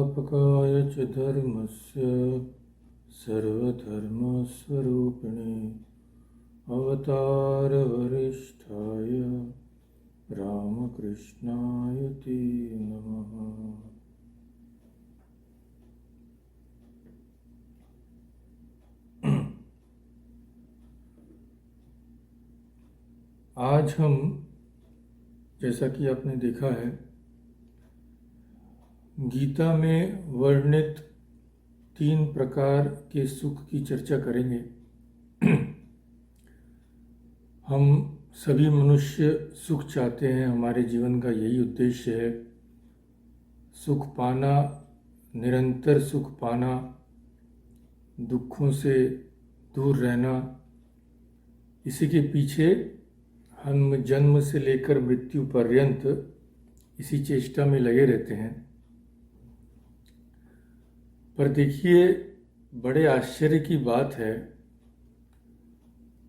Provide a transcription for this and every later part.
संस्थापकाय च धर्मस्य सर्वधर्मस्वरूपिणे अवतारवरिष्ठाय रामकृष्णाय ते नमः। आज हम, जैसा कि आपने देखा है, गीता में वर्णित 3 प्रकार के सुख की चर्चा करेंगे। हम सभी मनुष्य सुख चाहते हैं, हमारे जीवन का यही उद्देश्य है, सुख पाना, निरंतर सुख पाना, दुखों से दूर रहना। इसी के पीछे हम जन्म से लेकर मृत्यु पर्यंत इसी चेष्टा में लगे रहते हैं। पर देखिए, बड़े आश्चर्य की बात है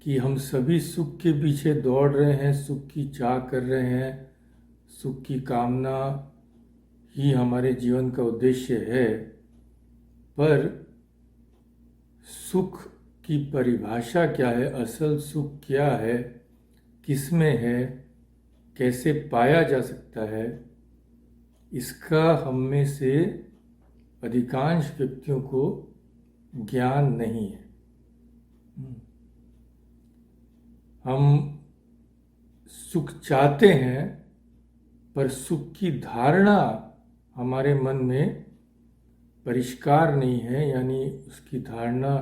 कि हम सभी सुख के पीछे दौड़ रहे हैं, सुख की चाह कर रहे हैं, सुख की कामना ही हमारे जीवन का उद्देश्य है। पर सुख की परिभाषा क्या है, असल सुख क्या है, किसमें है, कैसे पाया जा सकता है, इसका हम में से अधिकांश व्यक्तियों को ज्ञान नहीं है। हम सुख चाहते हैं, पर सुख की धारणा हमारे मन में परिष्कार नहीं है, यानी उसकी धारणा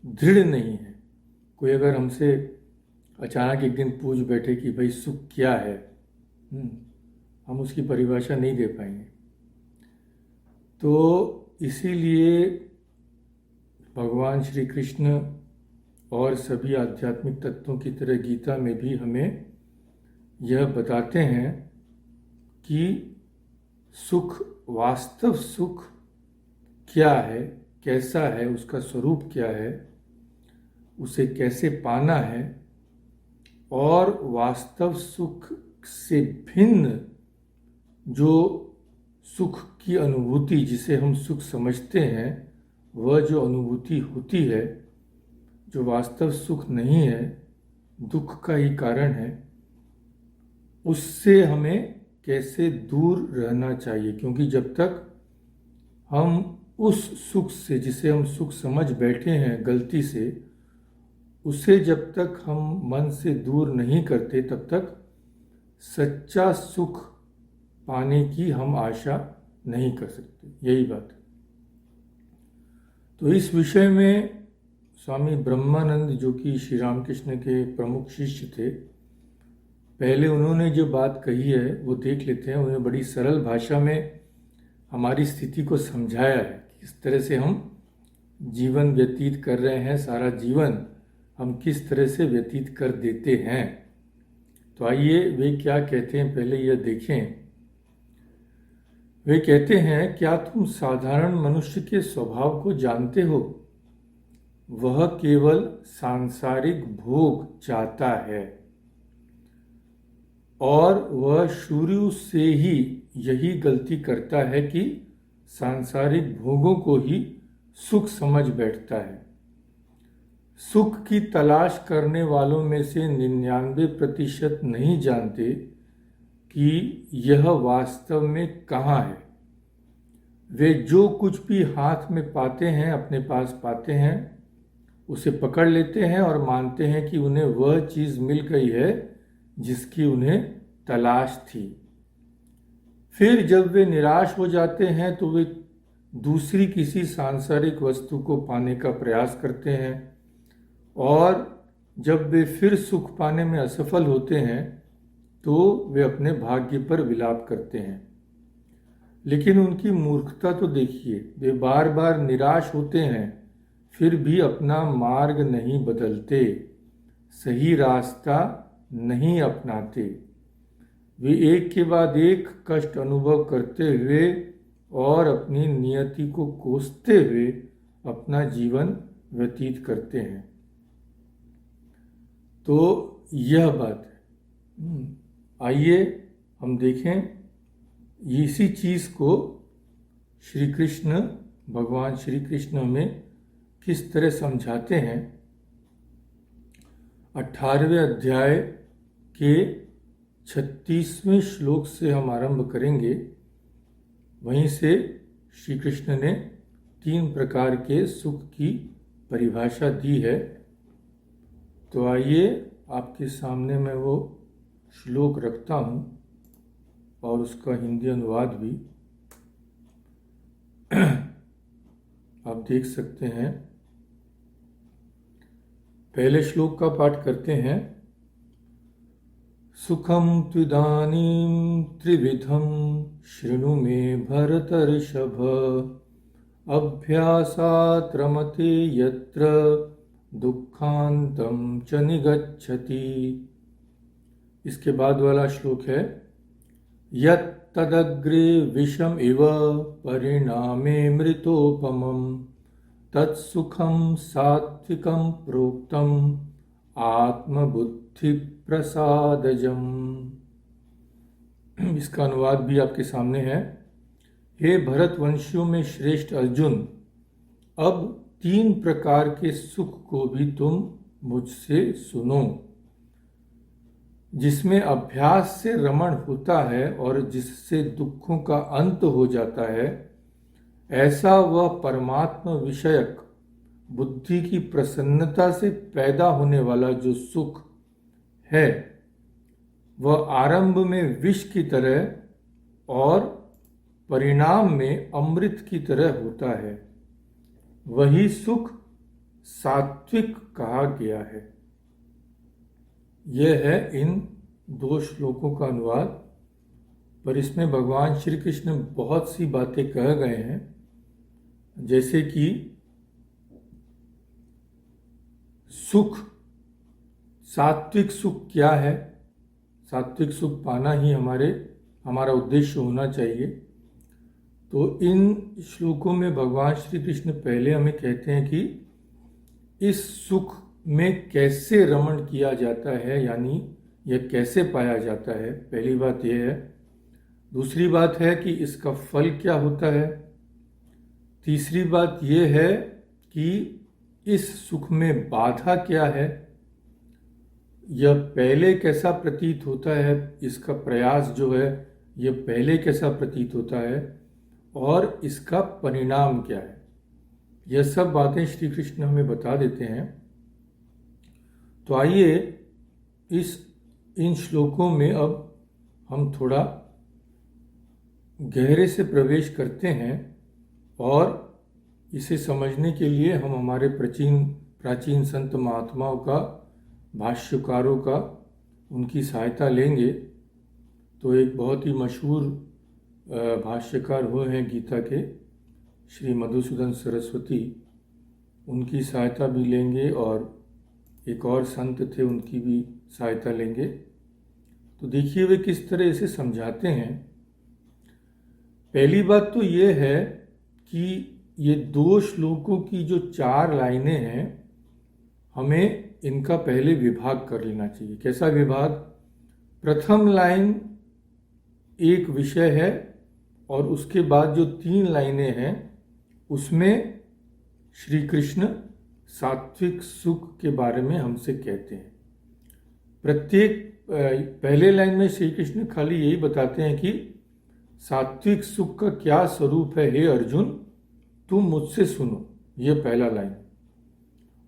दृढ़ नहीं है। कोई अगर हमसे अचानक एक दिन पूछ बैठे कि भाई सुख क्या है, हम उसकी परिभाषा नहीं दे पाएंगे। तो इसीलिए भगवान श्री कृष्ण और सभी आध्यात्मिक तत्वों की तरह गीता में भी हमें यह बताते हैं कि सुख, वास्तव सुख क्या है, कैसा है, उसका स्वरूप क्या है, उसे कैसे पाना है, और वास्तव सुख से भिन्न जो सुख की अनुभूति, जिसे हम सुख समझते हैं, वह जो अनुभूति होती है, जो वास्तव सुख नहीं है, दुख का ही कारण है, उससे हमें कैसे दूर रहना चाहिए। क्योंकि जब तक हम उस सुख से, जिसे हम सुख समझ बैठे हैं गलती से, उसे जब तक हम मन से दूर नहीं करते, तब तक सच्चा सुख पाने की हम आशा नहीं कर सकते। यही बात है। तो इस विषय में स्वामी ब्रह्मानंद, जो कि श्री रामकृष्ण के प्रमुख शिष्य थे, पहले उन्होंने जो बात कही है वो देख लेते हैं। उन्होंने बड़ी सरल भाषा में हमारी स्थिति को समझाया है कि किस तरह से हम जीवन व्यतीत कर रहे हैं, सारा जीवन हम किस तरह से व्यतीत कर देते हैं। तो आइए वे क्या कहते हैं पहले यह देखें। वे कहते हैं, क्या तुम साधारण मनुष्य के स्वभाव को जानते हो? वह केवल सांसारिक भोग चाहता है और वह शुरू से ही यही गलती करता है कि सांसारिक भोगों को ही सुख समझ बैठता है। सुख की तलाश करने वालों में से 99% नहीं जानते कि यह वास्तव में कहाँ है। वे जो कुछ भी हाथ में पाते हैं, अपने पास पाते हैं, उसे पकड़ लेते हैं और मानते हैं कि उन्हें वह चीज़ मिल गई है जिसकी उन्हें तलाश थी। फिर जब वे निराश हो जाते हैं तो वे दूसरी किसी सांसारिक वस्तु को पाने का प्रयास करते हैं, और जब वे फिर सुख पाने में असफल होते हैं तो वे अपने भाग्य पर विलाप करते हैं। लेकिन उनकी मूर्खता तो देखिए, वे बार बार निराश होते हैं, फिर भी अपना मार्ग नहीं बदलते, सही रास्ता नहीं अपनाते। वे एक के बाद एक कष्ट अनुभव करते हुए और अपनी नियति को कोसते हुए अपना जीवन व्यतीत करते हैं। तो यह बात है। आइए हम देखें इसी चीज़ को श्री कृष्ण, भगवान श्री कृष्ण हमें किस तरह समझाते हैं। 18वें अध्याय के 36वें श्लोक से हम आरंभ करेंगे। वहीं से श्री कृष्ण ने 3 प्रकार के सुख की परिभाषा दी है। तो आइए आपके सामने मैं वो श्लोक रखता हूँ और उसका हिंदी अनुवाद भी आप देख सकते हैं। पहले श्लोक का पाठ करते हैं। सुखम त्विदानीं त्रिविधं शृणु मे भरतर्षभ, अभ्यासात् रमते यत्र दुःखान्तं च निगच्छति। इसके बाद वाला श्लोक है यत्तदग्रे विषम इव परिणामे मृतोपमं, तत्सुखं सात्विकं प्रोक्तम् आत्मबुद्धि प्रसादजम। इसका अनुवाद भी आपके सामने है। हे भरतवंशियों में श्रेष्ठ अर्जुन, अब 3 प्रकार के सुख को भी तुम मुझसे सुनो, जिसमें अभ्यास से रमण होता है और जिससे दुखों का अंत हो जाता है। ऐसा वह परमात्मा विषयक बुद्धि की प्रसन्नता से पैदा होने वाला जो सुख है, वह आरंभ में विष की तरह और परिणाम में अमृत की तरह होता है। वही सुख सात्विक कहा गया है। यह है इन 2 श्लोकों का अनुवाद। पर इसमें भगवान श्री कृष्ण बहुत सी बातें कह गए हैं, जैसे कि सुख, सात्विक सुख क्या है। सात्विक सुख पाना ही हमारा उद्देश्य होना चाहिए। तो इन श्लोकों में भगवान श्री कृष्ण पहले हमें कहते हैं कि इस सुख में कैसे रमण किया जाता है, यानी यह कैसे पाया जाता है। पहली बात यह है। दूसरी बात है कि इसका फल क्या होता है। तीसरी बात यह है कि इस सुख में बाधा क्या है, यह पहले कैसा प्रतीत होता है, इसका प्रयास जो है यह पहले कैसा प्रतीत होता है, और इसका परिणाम क्या है। यह सब बातें श्री कृष्ण हमें बता देते हैं। तो आइए इन श्लोकों में अब हम थोड़ा गहरे से प्रवेश करते हैं और इसे समझने के लिए हम हमारे प्राचीन संत महात्माओं का, भाष्यकारों का, उनकी सहायता लेंगे। तो एक बहुत ही मशहूर भाष्यकार हुए हैं गीता के, श्री मधुसूदन सरस्वती, उनकी सहायता भी लेंगे और एक और संत थे उनकी भी सहायता लेंगे। तो देखिए वे किस तरह इसे समझाते हैं। पहली बात तो ये है कि ये 2 श्लोकों की जो 4 लाइनें हैं, हमें इनका पहले विभाग कर लेना चाहिए। कैसा विभाग? प्रथम लाइन एक विषय है और उसके बाद जो 3 लाइनें हैं उसमें श्री कृष्ण सात्विक सुख के बारे में हमसे कहते हैं। पहले लाइन में श्री कृष्ण खाली यही बताते हैं कि सात्विक सुख का क्या स्वरूप है, हे अर्जुन तुम मुझसे सुनो। यह पहला लाइन।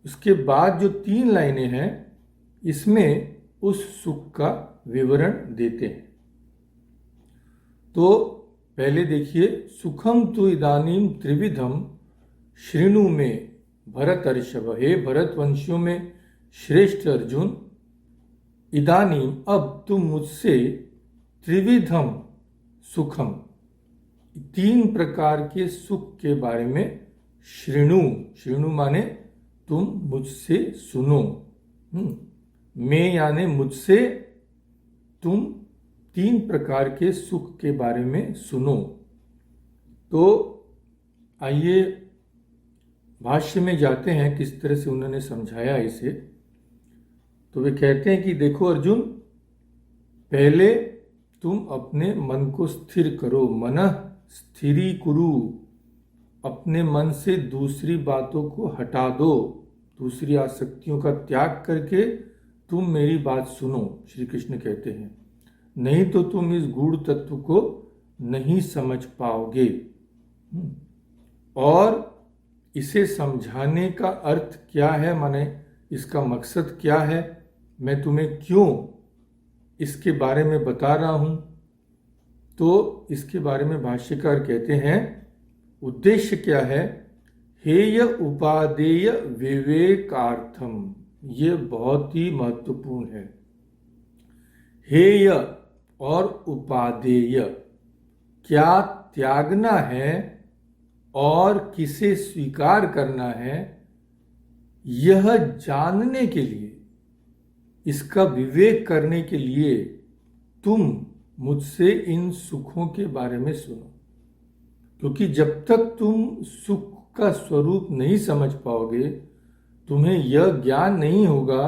उसके बाद जो 3 लाइनें हैं इसमें उस सुख का विवरण देते हैं। तो पहले देखिए, सुखम तु इदानीम त्रिविधम शृणु मे भरतर्षभ। हे भरतवंशियों में श्रेष्ठ अर्जुन, इदानीम अब तुम मुझसे त्रिविधम सुखम 3 प्रकार के सुख के बारे में शृणु माने तुम मुझसे सुनो। मैं यानी मुझसे तुम 3 प्रकार के सुख के बारे में सुनो। तो आइए भाष्य में जाते हैं किस तरह से उन्होंने समझाया इसे। तो वे कहते हैं कि देखो अर्जुन, पहले तुम अपने मन को स्थिर करो। मनः स्थिरी कुरु, अपने मन से दूसरी बातों को हटा दो, दूसरी आसक्तियों का त्याग करके तुम मेरी बात सुनो, श्री कृष्ण कहते हैं, नहीं तो तुम इस गूढ़ तत्व को नहीं समझ पाओगे। और इसे समझाने का अर्थ क्या है, माने इसका मकसद क्या है, मैं तुम्हें क्यों इसके बारे में बता रहा हूं, तो इसके बारे में भाष्यकार कहते हैं उद्देश्य क्या है, हेय उपादेय विवेकार्थम, ये बहुत ही महत्वपूर्ण है। हेय और उपादेय, क्या त्यागना है और किसे स्वीकार करना है, यह जानने के लिए, इसका विवेक करने के लिए तुम मुझसे इन सुखों के बारे में सुनो। क्योंकि जब तक तुम सुख का स्वरूप नहीं समझ पाओगे, तुम्हें यह ज्ञान नहीं होगा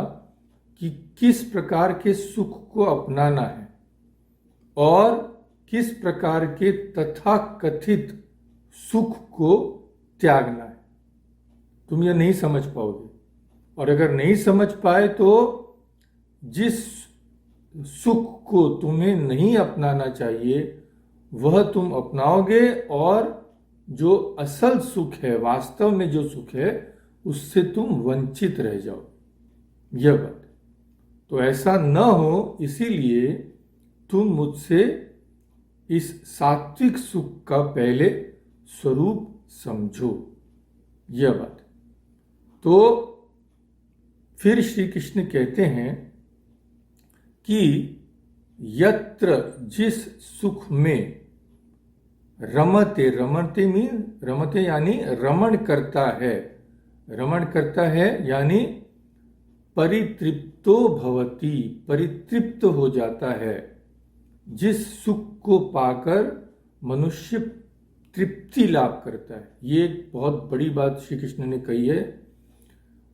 कि किस प्रकार के सुख को अपनाना है और किस प्रकार के तथाकथित सुख को त्यागना है। तुम यह नहीं समझ पाओगे, और अगर नहीं समझ पाए तो जिस सुख को तुम्हें नहीं अपनाना चाहिए वह तुम अपनाओगे, और जो असल सुख है, वास्तव में जो सुख है, उससे तुम वंचित रह जाओ। यह बात, तो ऐसा न हो, इसीलिए तुम मुझसे इस सात्विक सुख का पहले स्वरूप समझो, यह बात। तो फिर श्री कृष्ण कहते हैं कि यत्र, जिस सुख में रमते, रमते यानी रमण करता है, रमण करता है यानी परितृप्तो भवति, परितृप्त हो जाता है, जिस सुख को पाकर मनुष्य तृप्ति लाभ करता है। ये एक बहुत बड़ी बात श्री कृष्ण ने कही है।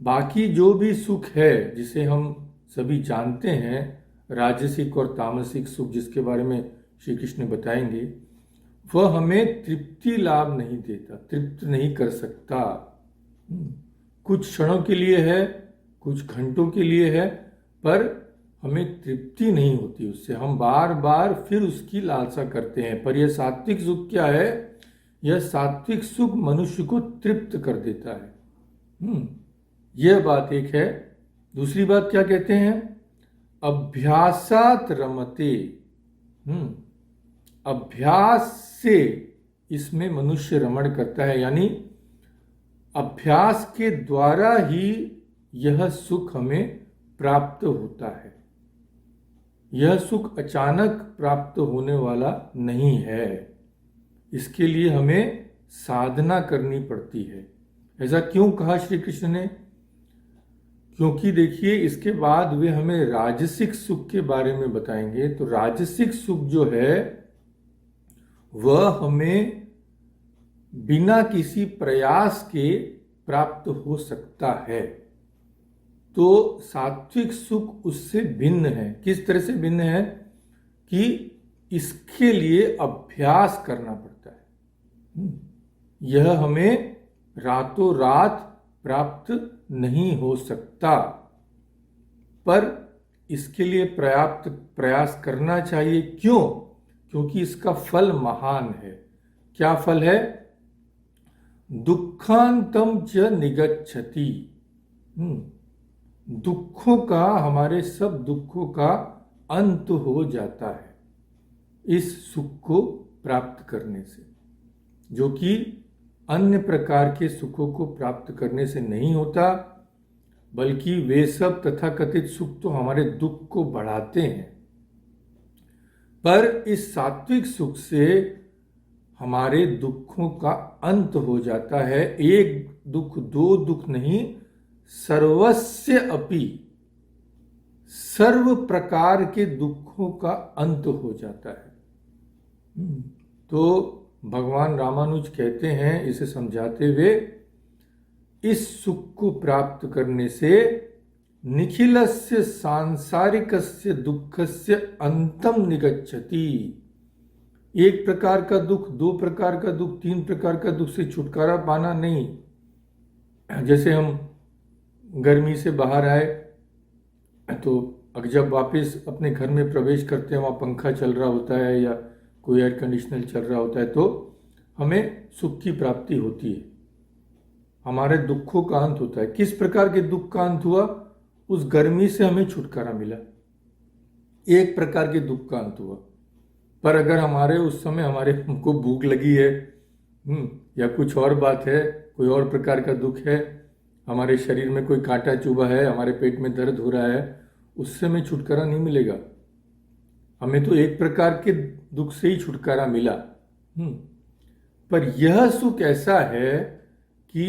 बाकी जो भी सुख है जिसे हम सभी जानते हैं, राजसिक और तामसिक सुख जिसके बारे में श्री कृष्ण बताएंगे, वह हमें तृप्ति लाभ नहीं देता, तृप्त नहीं कर सकता। कुछ क्षणों के लिए है, कुछ घंटों के लिए है, पर हमें तृप्ति नहीं होती उससे, हम बार बार फिर उसकी लालसा करते हैं। पर यह सात्विक सुख क्या है, यह सात्विक सुख मनुष्य को तृप्त कर देता है। यह बात एक है। दूसरी बात क्या कहते हैं, अभ्यासात रमते, अभ्यास से इसमें मनुष्य रमण करता है, यानी अभ्यास के द्वारा ही यह सुख हमें प्राप्त होता है। यह सुख अचानक प्राप्त होने वाला नहीं है, इसके लिए हमें साधना करनी पड़ती है। ऐसा क्यों कहा श्री कृष्ण ने, क्योंकि देखिए इसके बाद वे हमें राजसिक सुख के बारे में बताएंगे। तो राजसिक सुख जो है वह हमें बिना किसी प्रयास के प्राप्त हो सकता है। तो सात्विक सुख उससे भिन्न है। किस तरह से भिन्न है कि इसके लिए अभ्यास करना पड़ता है। यह हमें रातों रात प्राप्त नहीं हो सकता, पर इसके लिए पर्याप्त प्रयास करना चाहिए। क्यों? क्योंकि इसका फल महान है। क्या फल है? दुखांतम च निगच्छति, दुखों का, हमारे सब दुखों का अंत हो जाता है इस सुख को प्राप्त करने से, जो कि अन्य प्रकार के सुखों को प्राप्त करने से नहीं होता, बल्कि वे सब तथाकथित सुख तो हमारे दुख को बढ़ाते हैं। पर इस सात्विक सुख से हमारे दुखों का अंत हो जाता है। एक दुख, दो दुख नहीं, सर्वस्य अपि, सर्व प्रकार के दुखों का अंत हो जाता है। तो भगवान रामानुज कहते हैं, इसे समझाते हुए, इस सुख को प्राप्त करने से निखिलस्य सांसारिकस्य दुःखस्य अंतम निगच्छति, एक प्रकार का दुख, दो प्रकार का दुख, तीन प्रकार का दुख से छुटकारा पाना नहीं। जैसे हम गर्मी से बाहर आए तो अगर जब वापस अपने घर में प्रवेश करते हैं, वहाँ पंखा चल रहा होता है या कोई एयर कंडीशनर चल रहा होता है, तो हमें सुख की प्राप्ति होती है, हमारे दुखों का अंत होता है। किस प्रकार के दुख का अंत हुआ? उस गर्मी से हमें छुटकारा मिला, एक प्रकार के दुख का अंत हुआ। पर अगर हमारे उस समय हमको भूख लगी है, या कुछ और बात है, कोई और प्रकार का दुख है, हमारे शरीर में कोई कांटा चुभा है, हमारे पेट में दर्द हो रहा है, उससे हमें छुटकारा नहीं मिलेगा। हमें तो एक प्रकार के दुख से ही छुटकारा मिला। पर यह सुख ऐसा है कि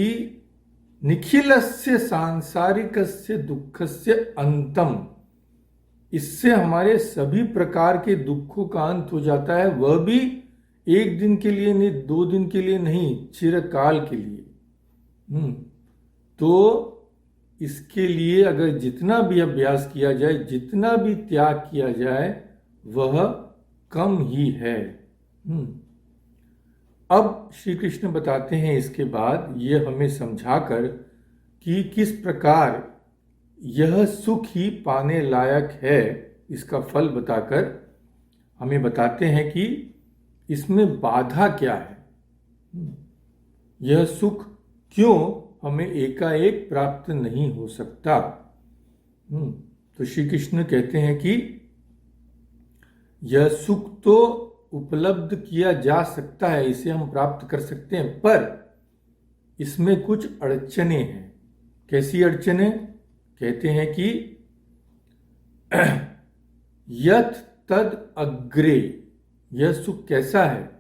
निखिलस्य सांसारिकस्य दुःखस्य अंतम, इससे हमारे सभी प्रकार के दुखों का अंत हो जाता है, वह भी एक दिन के लिए नहीं, 2 दिन के लिए नहीं, चिरकाल के लिए। तो इसके लिए अगर जितना भी अभ्यास किया जाए, जितना भी त्याग किया जाए, वह कम ही है। अब श्री कृष्ण बताते हैं इसके बाद ये हमें समझाकर कि किस प्रकार यह सुख ही पाने लायक है, इसका फल बताकर हमें बताते हैं कि इसमें बाधा क्या है, यह सुख क्यों हमें एकाएक प्राप्त नहीं हो सकता। तो श्री कृष्ण कहते हैं कि यह सुख तो उपलब्ध किया जा सकता है, इसे हम प्राप्त कर सकते हैं, पर इसमें कुछ अड़चने हैं। कैसी अड़चने? कहते हैं कि यथ तद अग्रे, यह सुख कैसा है?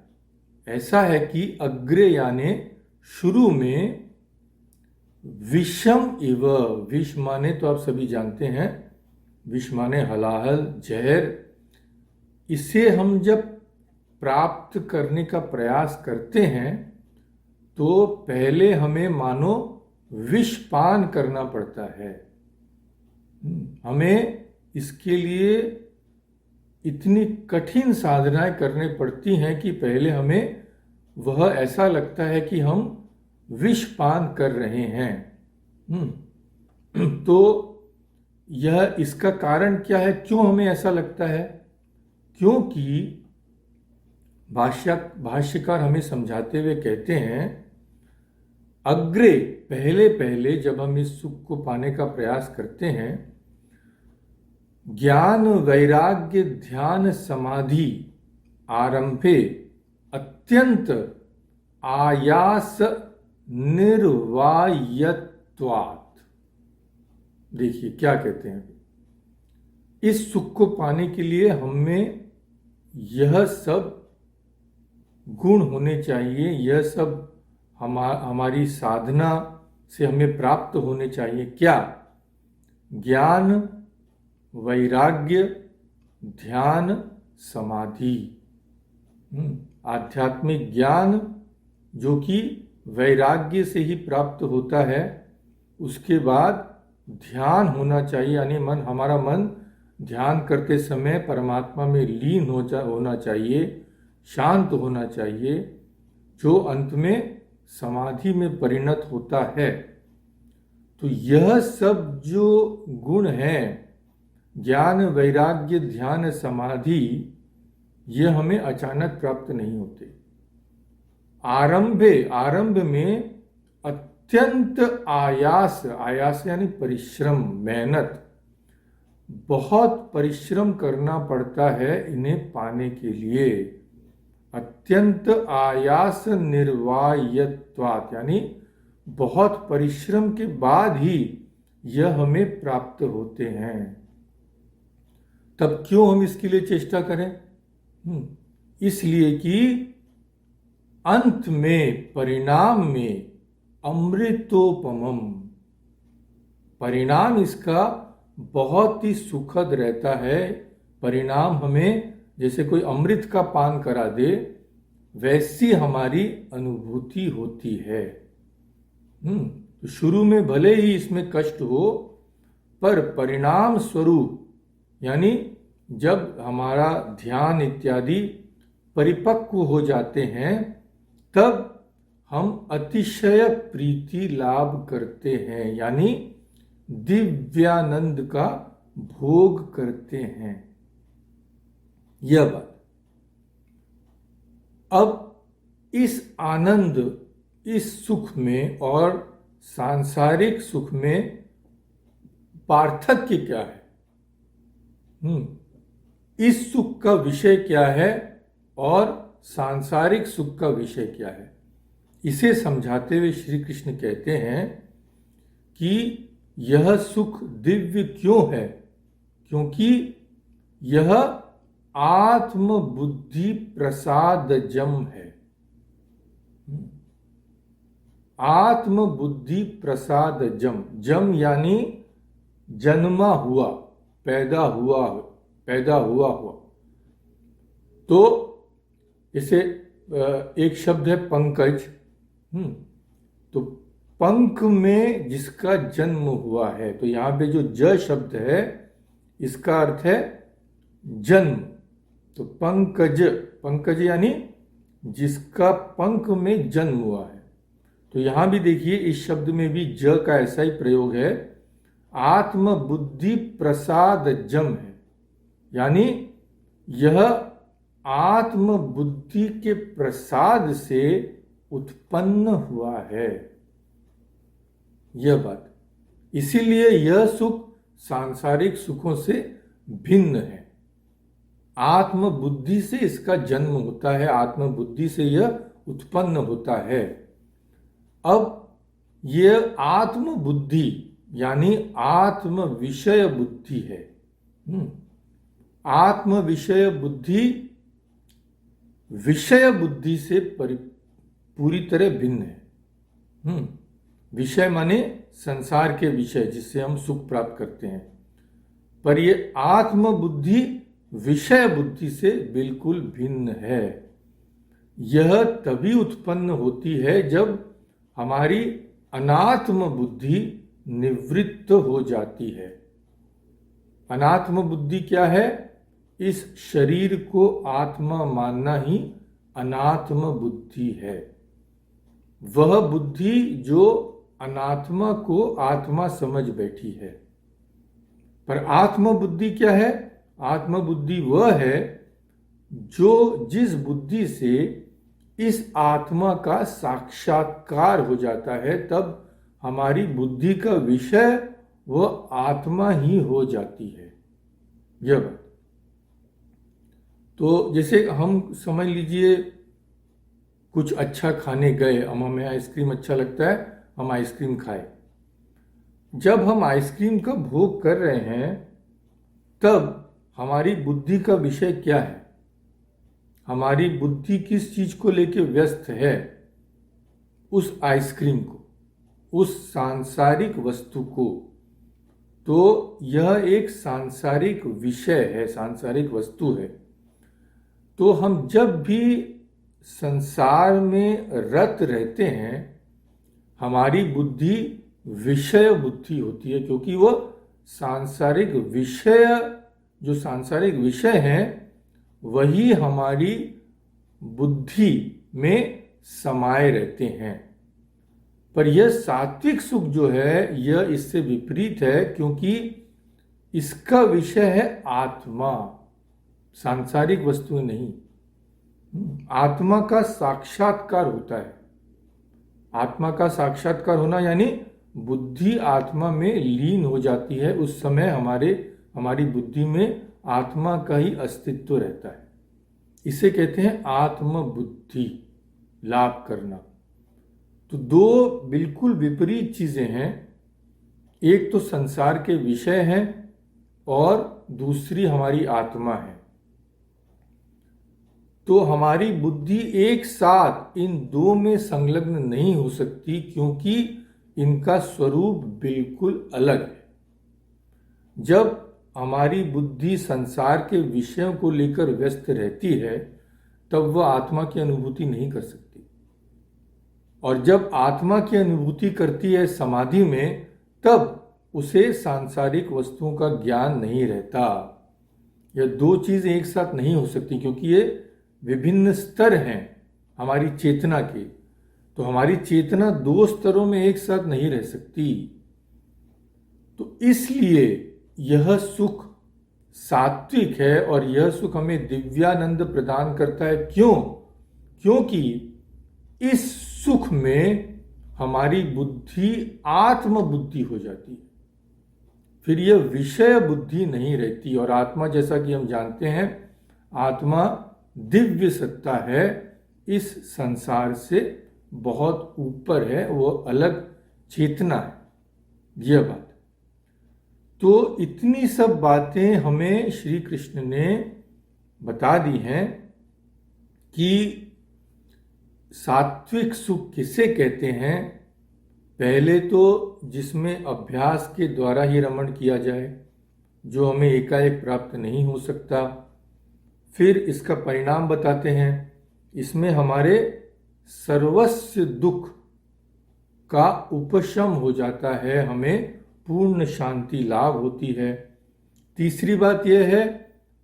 ऐसा है कि अग्रे यानी शुरू में, विषम इव, विष माने तो आप सभी जानते हैं, विष माने हलाहल, जहर। इसे हम जब प्राप्त करने का प्रयास करते हैं तो पहले हमें मानो विष पान करना पड़ता है। हमें इसके लिए इतनी कठिन साधनाएं करनी पड़ती हैं कि पहले हमें वह ऐसा लगता है कि हम विष पान कर रहे हैं। तो यह इसका कारण क्या है, क्यों हमें ऐसा लगता है? क्योंकि भाष्यकार हमें समझाते हुए कहते हैं, अग्रे पहले पहले जब हम इस सुख को पाने का प्रयास करते हैं, ज्ञान वैराग्य ध्यान समाधि आरंभे अत्यंत आयास निर्वायत्वात्। देखिए क्या कहते हैं, इस सुख को पाने के लिए हमें यह सब गुण होने चाहिए, यह सब हमारी साधना से हमें प्राप्त होने चाहिए। क्या? ज्ञान वैराग्य ध्यान समाधि। आध्यात्मिक ज्ञान जो कि वैराग्य से ही प्राप्त होता है, उसके बाद ध्यान होना चाहिए, यानी हमारा मन ध्यान करते समय परमात्मा में लीन होना चाहिए, शांत होना चाहिए, जो अंत में समाधि में परिणत होता है। तो यह सब जो गुण हैं, ज्ञान वैराग्य ध्यान समाधि, यह हमें अचानक प्राप्त नहीं होते। आरंभ में अत्यंत आयास, आयास यानी परिश्रम, मेहनत, बहुत परिश्रम करना पड़ता है इन्हें पाने के लिए। अत्यंत आयास निर्वायत्वात्, यानी बहुत परिश्रम के बाद ही यह हमें प्राप्त होते हैं। तब क्यों हम इसके लिए चेष्टा करें? इसलिए कि अंत में, परिणाम में अमृतोपमम, परिणाम इसका बहुत ही सुखद रहता है। परिणाम हमें जैसे कोई अमृत का पान करा दे, वैसी हमारी अनुभूति होती है। तो शुरू में भले ही इसमें कष्ट हो, पर परिणाम स्वरूप, यानी जब हमारा ध्यान इत्यादि परिपक्व हो जाते हैं तब हम अतिशय प्रीति लाभ करते हैं, यानी दिव्यानंद का भोग करते हैं। यह बात। अब इस आनंद, इस सुख में और सांसारिक सुख में पार्थक्य क्या है? इस सुख का विषय क्या है और सांसारिक सुख का विषय क्या है? इसे समझाते हुए श्री कृष्ण कहते हैं कि यह सुख दिव्य क्यों है? क्योंकि यह आत्म बुद्धि प्रसादजम है। आत्म बुद्धि प्रसादजम, जम यानी जन्मा हुआ, पैदा हुआ। तो इसे एक शब्द है पंकज। तो पंख में जिसका जन्म हुआ है, तो यहां पे जो ज शब्द है इसका अर्थ है जन्म। तो पंकज, पंकज यानी जिसका पंख में जन्म हुआ है। तो यहां भी देखिए इस शब्द में भी ज का ऐसा ही प्रयोग है। आत्म बुद्धि प्रसाद जम है, यानी यह आत्म बुद्धि के प्रसाद से उत्पन्न हुआ है। यह बात, इसीलिए यह सुख सांसारिक सुखों से भिन्न है। आत्म बुद्धि से इसका जन्म होता है, आत्म बुद्धि से यह उत्पन्न होता है। अब यह आत्म बुद्धि यानी आत्म विषय बुद्धि है। आत्म विषय बुद्धि विषय बुद्धि से पूरी तरह भिन्न है। विषय माने संसार के विषय जिससे हम सुख प्राप्त करते हैं, पर यह आत्म बुद्धि विषय बुद्धि से बिल्कुल भिन्न है। यह तभी उत्पन्न होती है जब हमारी अनात्म बुद्धि निवृत्त हो जाती है। अनात्म बुद्धि क्या है? इस शरीर को आत्मा मानना ही अनात्म बुद्धि है। वह बुद्धि जो अनात्मा को आत्मा समझ बैठी है। पर आत्म बुद्धि क्या है? आत्म बुद्धि वह है जो जिस बुद्धि से इस आत्मा का साक्षात्कार हो जाता है, तब हमारी बुद्धि का विषय वह आत्मा ही हो जाती है। यह बात। तो जैसे हम समझ लीजिए कुछ अच्छा खाने गए, हमें आइसक्रीम अच्छा लगता है, हम आइसक्रीम खाए। जब हम आइसक्रीम का भोग कर रहे हैं तब हमारी बुद्धि का विषय क्या है? हमारी बुद्धि किस चीज को लेकर व्यस्त है? उस आइसक्रीम को, उस सांसारिक वस्तु को। तो यह एक सांसारिक विषय है, सांसारिक वस्तु है। तो हम जब भी संसार में रत रहते हैं, हमारी बुद्धि विषय बुद्धि होती है, क्योंकि वह सांसारिक विषय, जो सांसारिक विषय हैं वही हमारी बुद्धि में समाये रहते हैं। पर यह सात्विक सुख जो है यह इससे विपरीत है, क्योंकि इसका विषय है आत्मा, सांसारिक वस्तुएं नहीं। आत्मा का साक्षात्कार होता है। आत्मा का साक्षात्कार होना यानी बुद्धि आत्मा में लीन हो जाती है। उस समय हमारी बुद्धि में आत्मा का ही अस्तित्व रहता है। इसे कहते हैं आत्म बुद्धि लाभ करना। तो दो बिल्कुल विपरीत चीजें हैं। एक तो संसार के विषय हैं और दूसरी हमारी आत्मा है। तो हमारी बुद्धि एक साथ इन दो में संलग्न नहीं हो सकती, क्योंकि इनका स्वरूप बिल्कुल अलग है। जब हमारी बुद्धि संसार के विषयों को लेकर व्यस्त रहती है तब वह आत्मा की अनुभूति नहीं कर सकती। और जब आत्मा की अनुभूति करती है समाधि में, तब उसे सांसारिक वस्तुओं का ज्ञान नहीं रहता। यह दो चीजें एक साथ नहीं हो सकती, क्योंकि ये विभिन्न स्तर हैं हमारी चेतना के, तो हमारी चेतना दो स्तरों में एक साथ नहीं रह सकती। तो इसलिए यह सुख सात्विक है और यह सुख हमें दिव्यानंद प्रदान करता है। क्यों? क्योंकि इस सुख में हमारी बुद्धि आत्म बुद्धि हो जाती है, फिर यह विषय बुद्धि नहीं रहती। और आत्मा, जैसा कि हम जानते हैं, आत्मा दिव्य सत्ता है, इस संसार से बहुत ऊपर है, वो अलग चेतना है, यह बात। तो इतनी सब बातें हमें श्री कृष्ण ने बता दी हैं कि सात्विक सुख किसे कहते हैं। पहले तो जिसमें अभ्यास के द्वारा ही रमण किया जाए, जो हमें एकाएक प्राप्त नहीं हो सकता। फिर इसका परिणाम बताते हैं, इसमें हमारे सर्वस्व दुख का उपशम हो जाता है, हमें पूर्ण शांति लाभ होती है। तीसरी बात यह है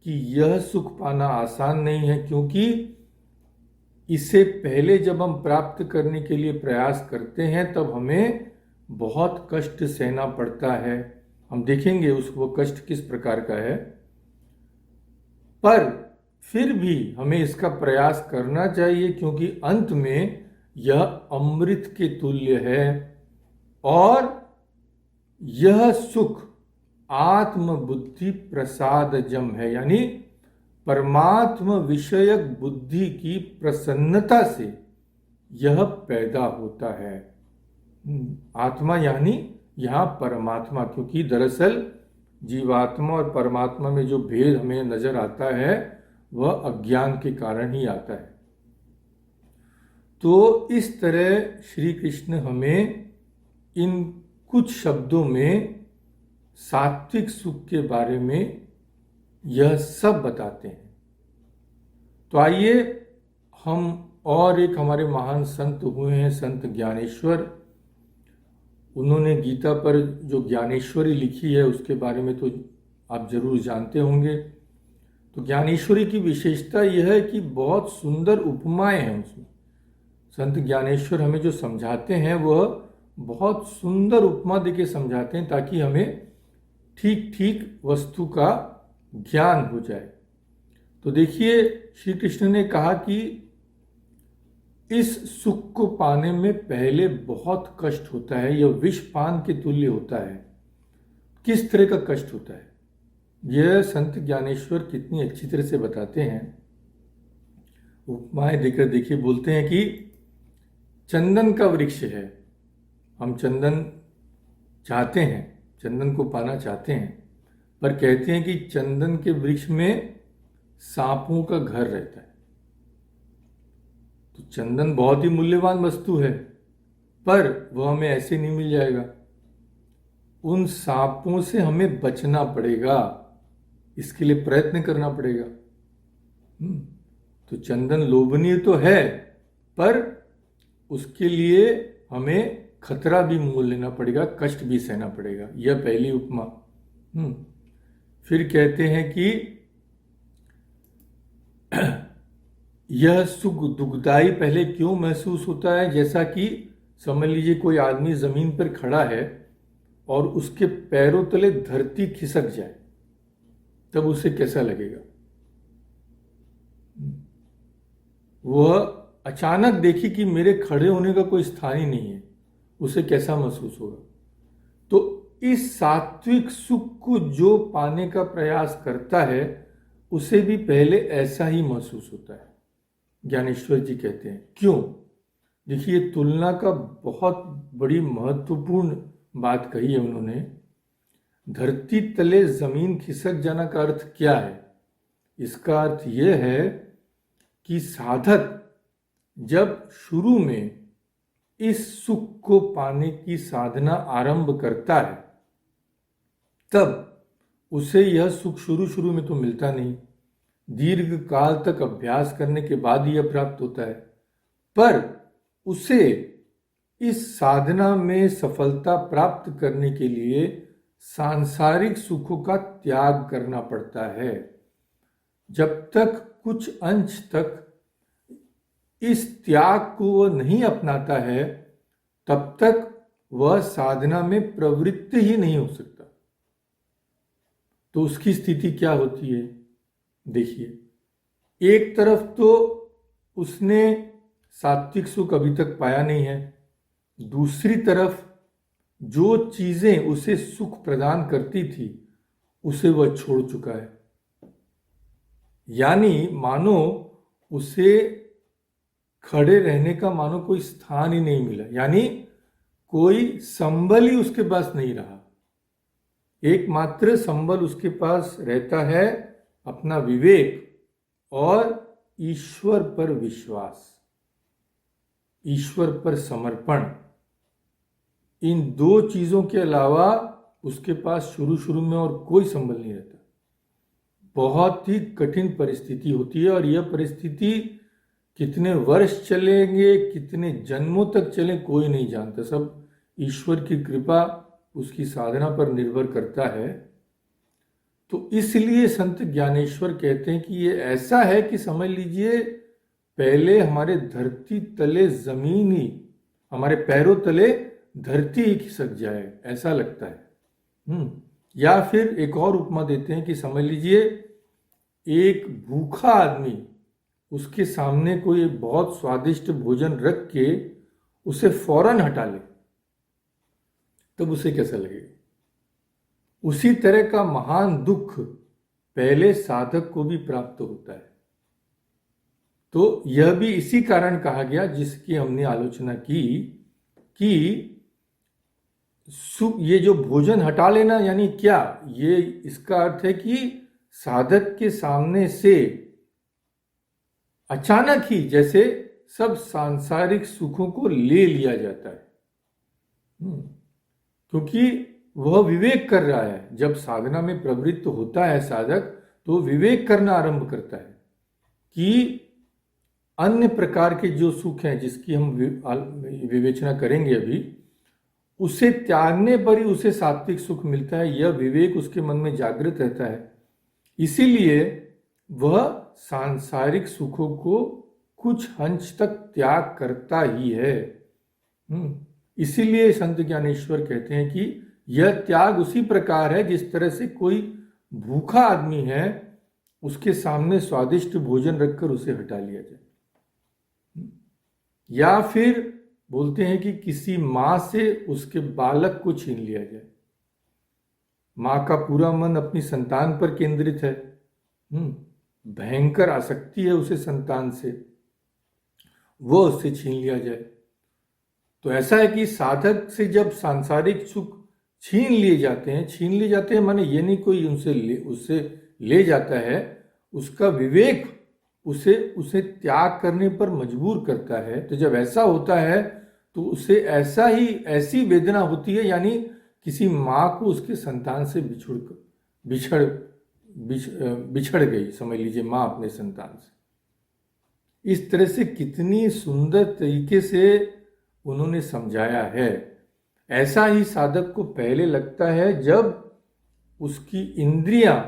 कि यह सुख पाना आसान नहीं है, क्योंकि इसे पहले जब हम प्राप्त करने के लिए प्रयास करते हैं तब हमें बहुत कष्ट सहना पड़ता है। हम देखेंगे वो कष्ट किस प्रकार का है, पर फिर भी हमें इसका प्रयास करना चाहिए, क्योंकि अंत में यह अमृत के तुल्य है और यह सुख आत्म बुद्धि प्रसादजम है, यानी परमात्म विषयक बुद्धि की प्रसन्नता से यह पैदा होता है। आत्मा यानी यहाँ परमात्मा, क्योंकि दरअसल जीवात्मा और परमात्मा में जो भेद हमें नजर आता है वह अज्ञान के कारण ही आता है। तो इस तरह श्री कृष्ण हमें इन कुछ शब्दों में सात्विक सुख के बारे में यह सब बताते हैं। तो आइए हम, और एक हमारे महान संत हुए हैं संत ज्ञानेश्वर, उन्होंने गीता पर जो ज्ञानेश्वरी लिखी है उसके बारे में तो आप जरूर जानते होंगे। तो ज्ञानेश्वरी की विशेषता यह है कि बहुत सुंदर उपमाएं हैं उसमें। संत ज्ञानेश्वर हमें जो समझाते हैं वह बहुत सुंदर उपमा देके समझाते हैं, ताकि हमें ठीक ठीक वस्तु का ज्ञान हो जाए। तो देखिए, श्री कृष्ण ने कहा कि इस सुख को पाने में पहले बहुत कष्ट होता है, यह विषपान के तुल्य होता है। किस तरह का कष्ट होता है यह संत ज्ञानेश्वर कितनी अच्छी तरह से बताते हैं। उपमाएं देकर देखिए, बोलते हैं कि चंदन का वृक्ष है, हम चंदन चाहते हैं, चंदन को पाना चाहते हैं, पर कहते हैं कि चंदन के वृक्ष में सांपों का घर रहता है। तो चंदन बहुत ही मूल्यवान वस्तु है, पर वह हमें ऐसे नहीं मिल जाएगा, उन सांपों से हमें बचना पड़ेगा, इसके लिए प्रयत्न करना पड़ेगा। तो चंदन लोभनीय तो है, पर उसके लिए हमें खतरा भी मोल लेना पड़ेगा, कष्ट भी सहना पड़ेगा। यह पहली उपमा। फिर कहते हैं कि यह सुख दुखदाई पहले क्यों महसूस होता है। जैसा कि समझ लीजिए कोई आदमी जमीन पर खड़ा है और उसके पैरों तले धरती खिसक जाए, तब उसे कैसा लगेगा। वह अचानक देखी कि मेरे खड़े होने का कोई स्थान ही नहीं है, उसे कैसा महसूस होगा। तो इस सात्विक सुख को जो पाने का प्रयास करता है उसे भी पहले ऐसा ही महसूस होता है, ज्ञानेश्वर जी कहते हैं। क्यों? देखिए, तुलना का बहुत बड़ी महत्वपूर्ण बात कही है उन्होंने। धरती तले जमीन खिसक जाना का अर्थ क्या है? इसका अर्थ यह है कि साधक जब शुरू में इस सुख को पाने की साधना आरंभ करता है, तब उसे यह सुख शुरू में तो मिलता नहीं, दीर्घ काल तक अभ्यास करने के बाद ही यह प्राप्त होता है। पर उसे इस साधना में सफलता प्राप्त करने के लिए सांसारिक सुखों का त्याग करना पड़ता है। जब तक कुछ अंश तक इस त्याग को वह नहीं अपनाता है, तब तक वह साधना में प्रवृत्त ही नहीं हो सकता। तो उसकी स्थिति क्या होती है? देखिए, एक तरफ तो उसने सात्विक सुख अभी तक पाया नहीं है, दूसरी तरफ जो चीजें उसे सुख प्रदान करती थी उसे वह छोड़ चुका है। यानी मानो उसे खड़े रहने का मानो कोई स्थान ही नहीं मिला, यानी कोई संबल ही उसके पास नहीं रहा। एकमात्र संबल उसके पास रहता है अपना विवेक और ईश्वर पर विश्वास, ईश्वर पर समर्पण। इन दो चीजों के अलावा उसके पास शुरू में और कोई संबल नहीं रहता। बहुत ही कठिन परिस्थिति होती है, और यह परिस्थिति कितने वर्ष चलेंगे, कितने जन्मों तक चले, कोई नहीं जानता। सब ईश्वर की कृपा, उसकी साधना पर निर्भर करता है। तो इसलिए संत ज्ञानेश्वर कहते हैं कि ये ऐसा है कि समझ लीजिए पहले हमारे धरती तले जमीन ही, हमारे पैरों तले धरती ही खिसक जाए, ऐसा लगता है। या फिर एक और उपमा देते हैं कि समझ लीजिए एक भूखा आदमी, उसके सामने कोई बहुत स्वादिष्ट भोजन रख के उसे फौरन हटा ले, तब उसे कैसा लगेगा? उसी तरह का महान दुख पहले साधक को भी प्राप्त होता है। तो यह भी इसी कारण कहा गया, जिसकी हमने आलोचना की, कि ये जो भोजन हटा लेना यानी क्या? ये इसका अर्थ है कि साधक के सामने से अचानक ही जैसे सब सांसारिक सुखों को ले लिया जाता है। क्योंकि वह विवेक कर रहा है। जब साधना में प्रवृत्त होता है साधक, तो विवेक करना आरंभ करता है कि अन्य प्रकार के जो सुख हैं, जिसकी हम विवेचना करेंगे अभी, उसे त्यागने पर ही उसे सात्विक सुख मिलता है। यह विवेक उसके मन में जागृत रहता है, इसीलिए वह सांसारिक सुखों को कुछ अंश तक त्याग करता ही है। इसीलिए संत ज्ञानेश्वर कहते हैं कि यह त्याग उसी प्रकार है जिस तरह से कोई भूखा आदमी है, उसके सामने स्वादिष्ट भोजन रखकर उसे हटा लिया जाए। या फिर बोलते हैं कि किसी माँ से उसके बालक को छीन लिया जाए। माँ का पूरा मन अपनी संतान पर केंद्रित है, भयंकर आसक्ति है उसे संतान से, वो उससे छीन लिया जाए। तो ऐसा है कि साधक से जब सांसारिक सुख छीन लिए जाते हैं माने ये नहीं कोई उससे ले जाता है, उसका विवेक उसे त्याग करने पर मजबूर करता है। तो जब ऐसा होता है तो उसे ऐसी वेदना होती है, यानी किसी माँ को उसके संतान से बिछड़ गई, समझ लीजिए माँ अपने संतान से। इस तरह से कितनी सुंदर तरीके से उन्होंने समझाया है। ऐसा ही साधक को पहले लगता है जब उसकी इंद्रियां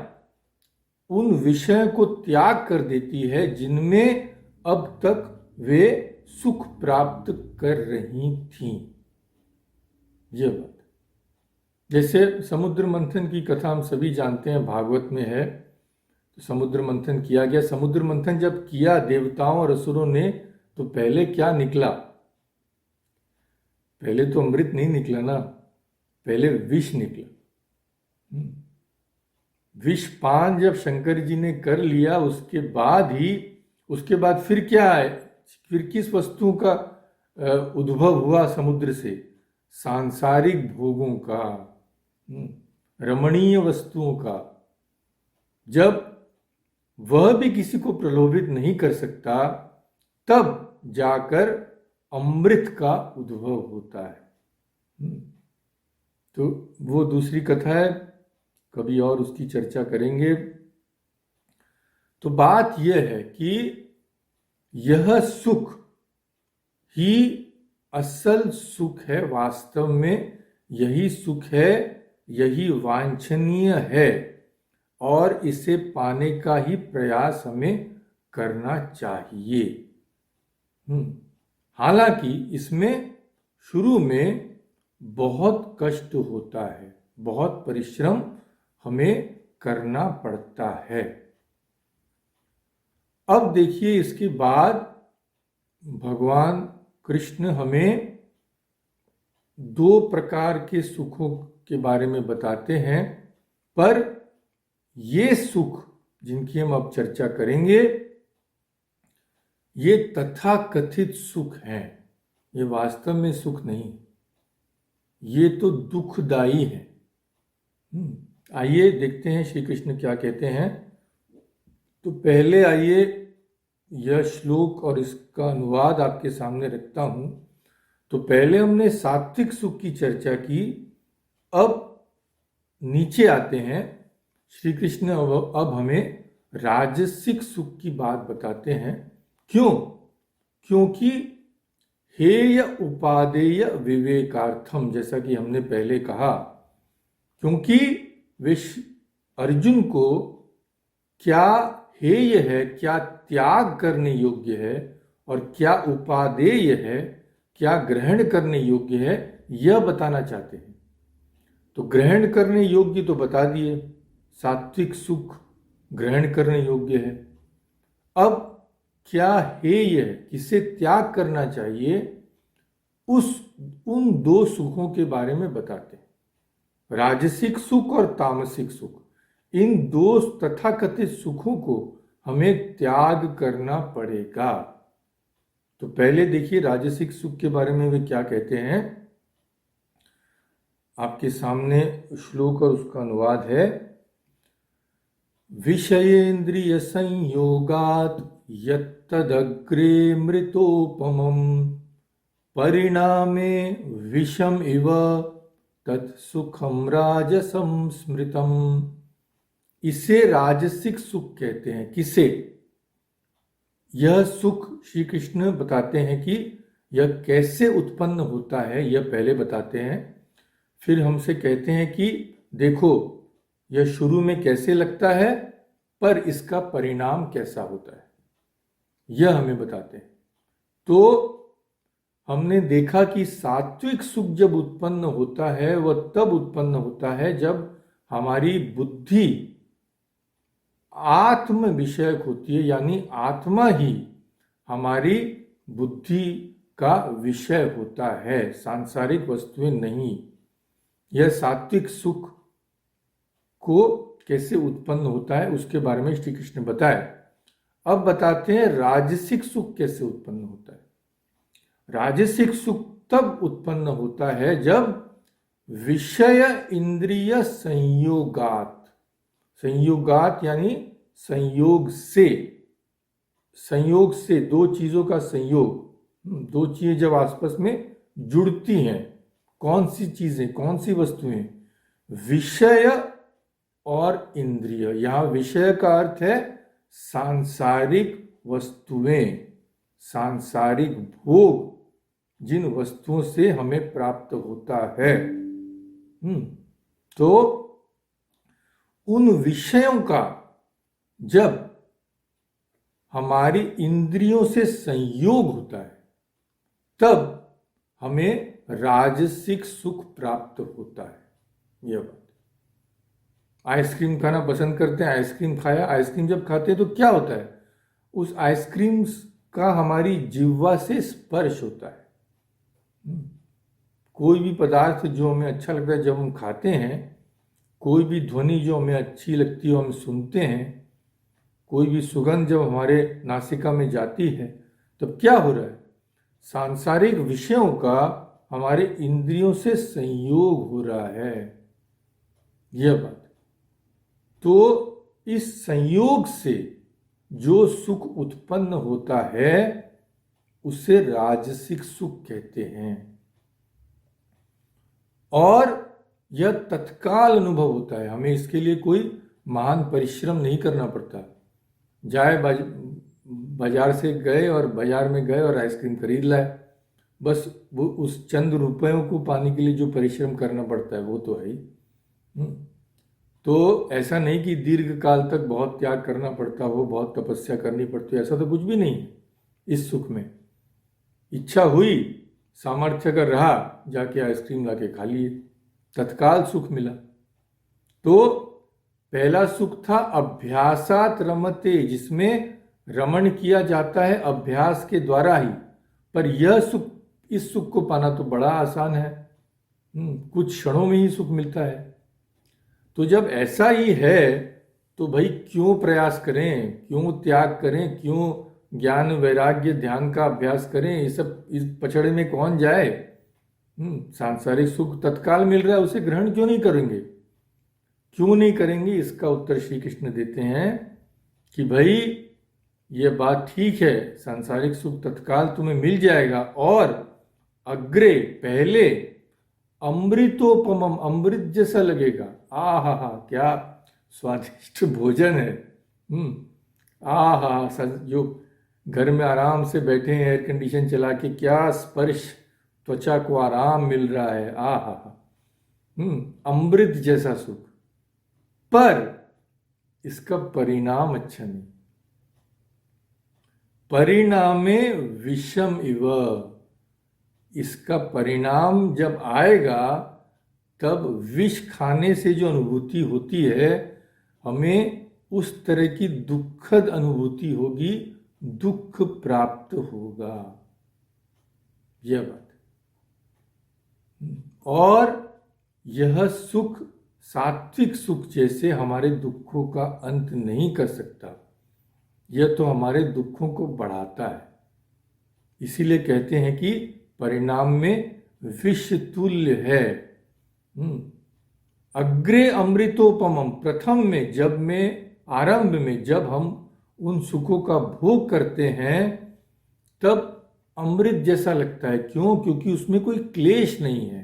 उन विषयों को त्याग कर देती है जिनमें अब तक वे सुख प्राप्त कर रही थीं। यह बात, जैसे समुद्र मंथन की कथा हम सभी जानते हैं, भागवत में है। तो समुद्र मंथन किया गया। समुद्र मंथन जब किया देवताओं और असुरों ने, तो पहले क्या निकला? पहले तो अमृत नहीं निकला ना, पहले विष निकला। विष पान जब शंकर जी ने कर लिया, उसके बाद फिर क्या है? फिर किस वस्तु का उद्भव हुआ समुद्र से? सांसारिक भोगों का, रमणीय वस्तुओं का। जब वह भी किसी को प्रलोभित नहीं कर सकता, तब जाकर अमृत का उद्भव होता है। तो वो दूसरी कथा है, कभी और उसकी चर्चा करेंगे। तो बात यह है कि यह सुख ही असल सुख है। वास्तव में यही सुख है, यही वांछनीय है, और इसे पाने का ही प्रयास हमें करना चाहिए। हालांकि इसमें शुरू में बहुत कष्ट होता है, बहुत परिश्रम हमें करना पड़ता है। अब देखिए, इसके बाद भगवान कृष्ण हमें दो प्रकार के सुखों के बारे में बताते हैं, पर ये सुख जिनकी हम अब चर्चा करेंगे, ये तथाकथित सुख हैं, ये वास्तव में सुख नहीं, ये तो दुखदाई है। आइए देखते हैं श्री कृष्ण क्या कहते हैं। तो पहले आइए यह श्लोक और इसका अनुवाद आपके सामने रखता हूं। तो पहले हमने सात्विक सुख की चर्चा की, अब नीचे आते हैं श्री कृष्ण अब हमें राजसिक सुख की बात बताते हैं। क्यों? क्योंकि हेय उपादेय विवेकार्थम, जैसा कि हमने पहले कहा, क्योंकि अर्जुन को क्या हेय है, क्या त्याग करने योग्य है और क्या उपादेय है, क्या ग्रहण करने योग्य है, यह बताना चाहते हैं। तो ग्रहण करने योग्य तो बता दिए, सात्विक सुख ग्रहण करने योग्य है। अब क्या हेय है, किसे त्याग करना चाहिए, उन दो सुखों के बारे में बताते हैं। राजसिक सुख और तामसिक सुख, इन दो तथाकथित सुखों को हमें त्याग करना पड़ेगा। तो पहले देखिए राजसिक सुख के बारे में वे क्या कहते हैं। आपके सामने श्लोक और उसका अनुवाद है। विषयेन्द्रिय संयोगात् यत्तदग्रे मृतोपमं परिणामे विषम इव तत्सुखम राजसं स्मृतम। इसे राजसिक सुख कहते हैं। किसे? यह सुख श्री कृष्ण बताते हैं कि यह कैसे उत्पन्न होता है, यह पहले बताते हैं। फिर हमसे कहते हैं कि देखो यह शुरू में कैसे लगता है, पर इसका परिणाम कैसा होता है, यह हमें बताते हैं। तो हमने देखा कि सात्विक सुख जब उत्पन्न होता है वह तब उत्पन्न होता है जब हमारी बुद्धि आत्म विषयक होती है, यानी आत्मा ही हमारी बुद्धि का विषय होता है, सांसारिक वस्तुएं नहीं। यह सात्विक सुख को कैसे उत्पन्न होता है उसके बारे में श्री कृष्ण ने बताया। अब बताते हैं राजसिक सुख कैसे उत्पन्न होता है। राजसिक सुख तब उत्पन्न होता है जब विषय इंद्रिय संयोगात, संयोगात यानी संयोग से दो चीजों का संयोग, दो चीजें जब आपस में जुड़ती हैं, कौन सी चीजें, कौन सी वस्तुएं, विषय और इंद्रिय। यहां विषय का अर्थ है सांसारिक वस्तुएं, सांसारिक भोग, जिन वस्तुओं से हमें प्राप्त होता है। तो उन विषयों का जब हमारी इंद्रियों से संयोग होता है तब हमें राजसिक सुख प्राप्त होता है। यह बात, आइसक्रीम खाना पसंद करते हैं, आइसक्रीम खाया, आइसक्रीम जब खाते हैं तो क्या होता है, उस आइसक्रीम का हमारी जिह्वा से स्पर्श होता है। कोई भी पदार्थ जो हमें अच्छा लगता है जब हम खाते हैं, कोई भी ध्वनि जो हमें अच्छी लगती है हम सुनते हैं, कोई भी सुगंध जब हमारे नासिका में जाती है, तब क्या हो रहा है, सांसारिक विषयों का हमारे इंद्रियों से संयोग हो रहा है। यह बात। तो इस संयोग से जो सुख उत्पन्न होता है उसे राजसिक सुख कहते हैं, और यह तत्काल अनुभव होता है। हमें इसके लिए कोई महान परिश्रम नहीं करना पड़ता। जाए बाजार से गए और बाजार में गए और आइसक्रीम खरीद लाए, बस वो उस चंद रुपयों को पाने के लिए जो परिश्रम करना पड़ता है वो तो है ही। तो ऐसा नहीं कि दीर्घ काल तक बहुत त्याग करना पड़ता हो, बहुत तपस्या करनी पड़ती है, ऐसा तो कुछ भी नहीं है इस सुख में। इच्छा हुई, सामर्थ्य अगर रहा, जाके आइसक्रीम लाके खा लिए, तत्काल सुख मिला। तो पहला सुख था अभ्यासात रमते, जिसमें रमण किया जाता है अभ्यास के द्वारा ही। पर यह सुख, इस सुख को पाना तो बड़ा आसान है, कुछ क्षणों में ही सुख मिलता है। तो जब ऐसा ही है तो भाई क्यों प्रयास करें, क्यों त्याग करें, क्यों ज्ञान वैराग्य ध्यान का अभ्यास करें? ये सब, इस पछड़े में कौन जाए? सांसारिक सुख तत्काल मिल रहा है, उसे ग्रहण क्यों नहीं करेंगे? क्यों नहीं करेंगे? इसका उत्तर श्री कृष्ण देते हैं कि भाई ये बात ठीक है, सांसारिक सुख तत्काल तुम्हें मिल जाएगा, और अग्रे, पहले, अमृतोपमम, अमृत जैसा लगेगा। आ हा हा, क्या स्वादिष्ट भोजन है। आ हा, जो घर में आराम से बैठे हैं एयर कंडीशन चला के, क्या स्पर्श, त्वचा को आराम मिल रहा है। आ हा हा, अमृत जैसा सुख। पर इसका परिणाम अच्छा नहीं। परिणामे विषम इव, इसका परिणाम जब आएगा तब विष खाने से जो अनुभूति होती है, हमें उस तरह की दुखद अनुभूति होगी, दुख प्राप्त होगा, यह बात। और यह सुख सात्विक सुख जैसे हमारे दुखों का अंत नहीं कर सकता, यह तो हमारे दुखों को बढ़ाता है। इसीलिए कहते हैं कि परिणाम में विष तुल्य है। अग्रे अमृतोपमम, प्रथम में, जब में, आरंभ में जब हम उन सुखों का भोग करते हैं तब अमृत जैसा लगता है। क्यों? क्योंकि उसमें कोई क्लेश नहीं है।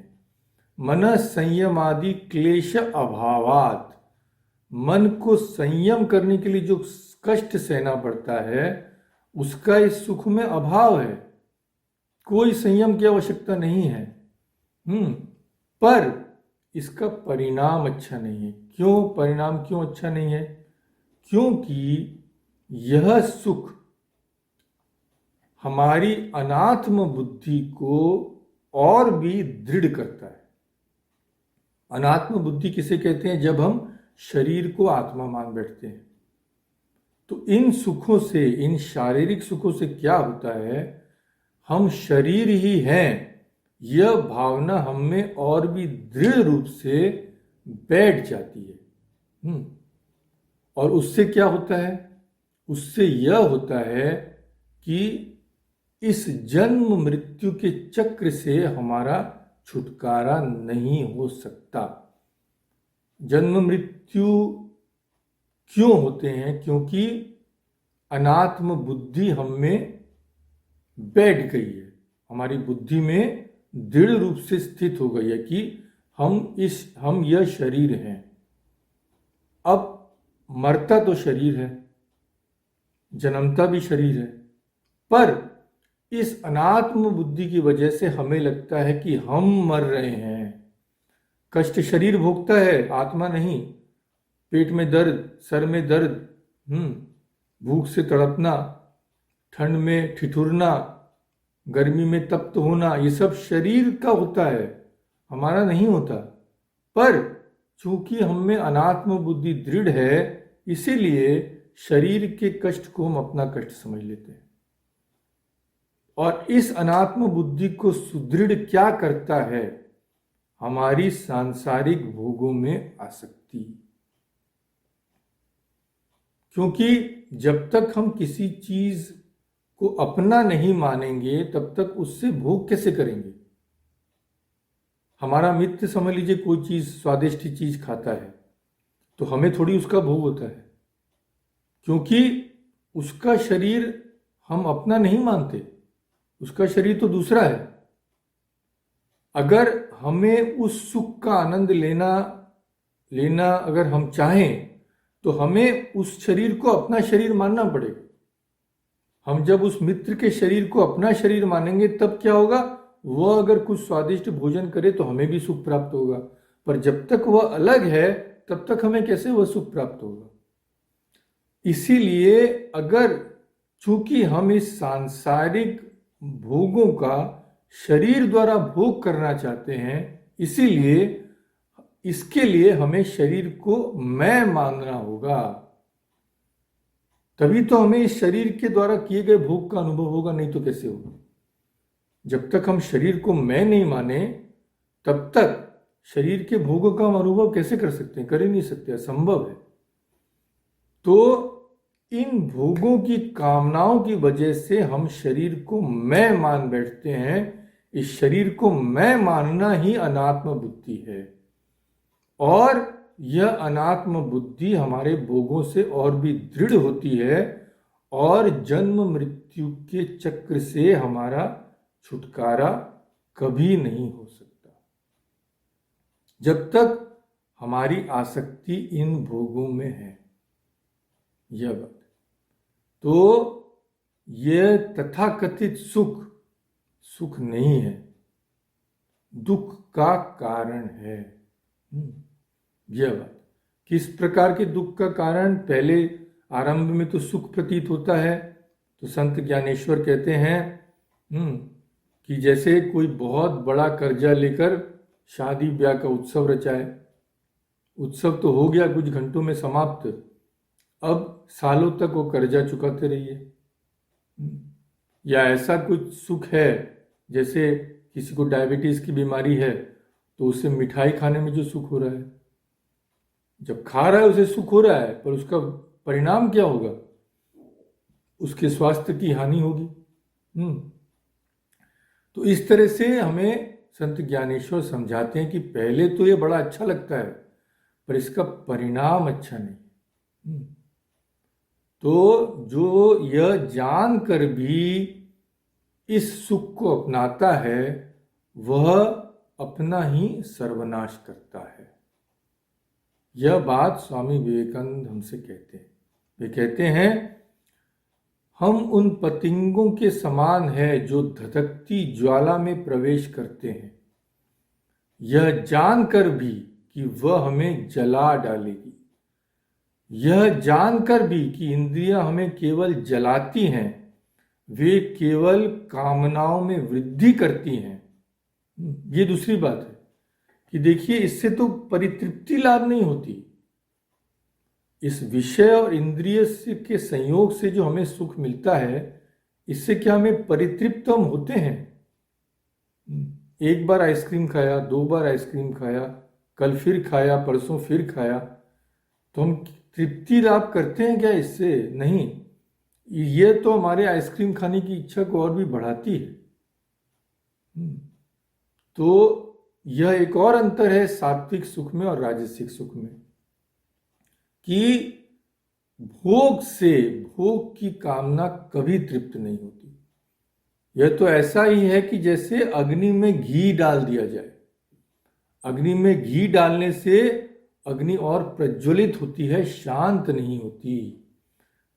मन संयमादि क्लेश अभावात, मन को संयम करने के लिए जो कष्ट सहना पड़ता है, उसका इस सुख में अभाव है। कोई संयम की आवश्यकता नहीं है। पर इसका परिणाम अच्छा नहीं है। क्यों परिणाम क्यों अच्छा नहीं है? क्योंकि यह सुख हमारी अनात्म बुद्धि को और भी दृढ़ करता है। अनात्म बुद्धि किसे कहते हैं? जब हम शरीर को आत्मा मान बैठते हैं। तो इन सुखों से, इन शारीरिक सुखों से क्या होता है, हम शरीर ही हैं, यह भावना हम में और भी दृढ़ रूप से बैठ जाती है। और उससे क्या होता है? उससे यह होता है कि इस जन्म मृत्यु के चक्र से हमारा छुटकारा नहीं हो सकता। जन्म मृत्यु क्यों होते हैं? क्योंकि अनात्म बुद्धि हम में बैठ गई है, हमारी बुद्धि में दृढ़ रूप से स्थित हो गई है कि हम यह शरीर हैं। अब मरता तो शरीर है, जन्मता भी शरीर है, पर इस अनात्म बुद्धि की वजह से हमें लगता है कि हम मर रहे हैं। कष्ट शरीर भोगता है, आत्मा नहीं। पेट में दर्द, सर में दर्द, भूख से तड़पना, ठंड में ठिठुरना, गर्मी में तप्त होना, ये सब शरीर का होता है, हमारा नहीं होता। पर चूंकि हम में अनात्म बुद्धि दृढ़ है, इसीलिए शरीर के कष्ट को हम अपना कष्ट समझ लेते हैं। और इस अनात्म बुद्धि को सुदृढ़ क्या करता है? हमारी सांसारिक भोगों में आसक्ति। क्योंकि जब तक हम किसी चीज को अपना नहीं मानेंगे, तब तक उससे भोग कैसे करेंगे? हमारा मित्र समझ लीजिए कोई चीज, स्वादिष्ट चीज खाता है, तो हमें थोड़ी उसका भोग होता है, क्योंकि उसका शरीर हम अपना नहीं मानते, उसका शरीर तो दूसरा है। अगर हमें उस सुख का आनंद लेना अगर हम चाहें, तो हमें उस शरीर को अपना शरीर मानना पड़ेगा। हम जब उस मित्र के शरीर को अपना शरीर मानेंगे, तब क्या होगा? वह अगर कुछ स्वादिष्ट भोजन करे तो हमें भी सुख प्राप्त होगा। पर जब तक वह अलग है, तब तक हमें कैसे वह सुख प्राप्त होगा? इसीलिए अगर चूंकि हम इस सांसारिक भोगों का शरीर द्वारा भोग करना चाहते हैं, इसीलिए इसके लिए हमें शरीर को मैं मानना होगा, तभी तो हमें इस शरीर के द्वारा किए गए भोग का अनुभव होगा, नहीं तो कैसे होगा। जब तक हम शरीर को मैं नहीं माने तब तक शरीर के भोगों का हम अनुभव कैसे कर सकते हैं? कर ही नहीं सकते, असंभव है। तो इन भोगों की कामनाओं की वजह से हम शरीर को मैं मान बैठते हैं। इस शरीर को मैं मानना ही अनात्म बुद्धि है, और यह अनात्म बुद्धि हमारे भोगों से और भी दृढ़ होती है, और जन्म मृत्यु के चक्र से हमारा छुटकारा कभी नहीं हो सकता जब तक हमारी आसक्ति इन भोगों में है। यह बात तो यह तथाकथित सुख सुख नहीं है, दुख का कारण है। यह बात किस प्रकार के दुख का कारण? पहले आरंभ में तो सुख प्रतीत होता है, तो संत ज्ञानेश्वर कहते हैं कि जैसे कोई बहुत बड़ा कर्जा लेकर शादी ब्याह का उत्सव रचाए, उत्सव तो हो गया कुछ घंटों में समाप्त, अब सालों तक वो कर्जा चुकाते रहिए। या ऐसा कुछ सुख है, जैसे किसी को डायबिटीज की बीमारी है तो उसे मिठाई खाने में जो सुख हो रहा है, जब खा रहा है उसे सुख हो रहा है, पर उसका परिणाम क्या होगा? उसके स्वास्थ्य की हानि होगी। तो इस तरह से हमें संत ज्ञानेश्वर समझाते हैं कि पहले तो ये बड़ा अच्छा लगता है, पर इसका परिणाम अच्छा नहीं। तो जो यह जानकर भी इस सुख को अपनाता है, वह अपना ही सर्वनाश करता है। यह बात स्वामी विवेकानंद हमसे कहते हैं। वे कहते हैं, हम उन पतंगों के समान है जो धधकती ज्वाला में प्रवेश करते हैं, यह जानकर भी कि वह हमें जला डालेगी, यह जानकर भी कि इंद्रियां हमें केवल जलाती हैं, वे केवल कामनाओं में वृद्धि करती हैं। ये दूसरी बात है कि देखिए, इससे तो परितृप्ति लाभ नहीं होती। इस विषय और इंद्रिय के संयोग से जो हमें सुख मिलता है, इससे क्या हमें परितृप्त हम होते हैं? एक बार आइसक्रीम खाया, 2 बार आइसक्रीम खाया, कल फिर खाया, परसों फिर खाया, तो हम तृप्ति लाभ करते हैं क्या इससे? नहीं, ये तो हमारे आइसक्रीम खाने की इच्छा को और भी बढ़ाती है। तो यह एक और अंतर है सात्विक सुख में और राजसिक सुख में, कि भोग से भोग की कामना कभी तृप्त नहीं होती। यह तो ऐसा ही है कि जैसे अग्नि में घी डाल दिया जाए, अग्नि में घी डालने से अग्नि और प्रज्वलित होती है, शांत नहीं होती।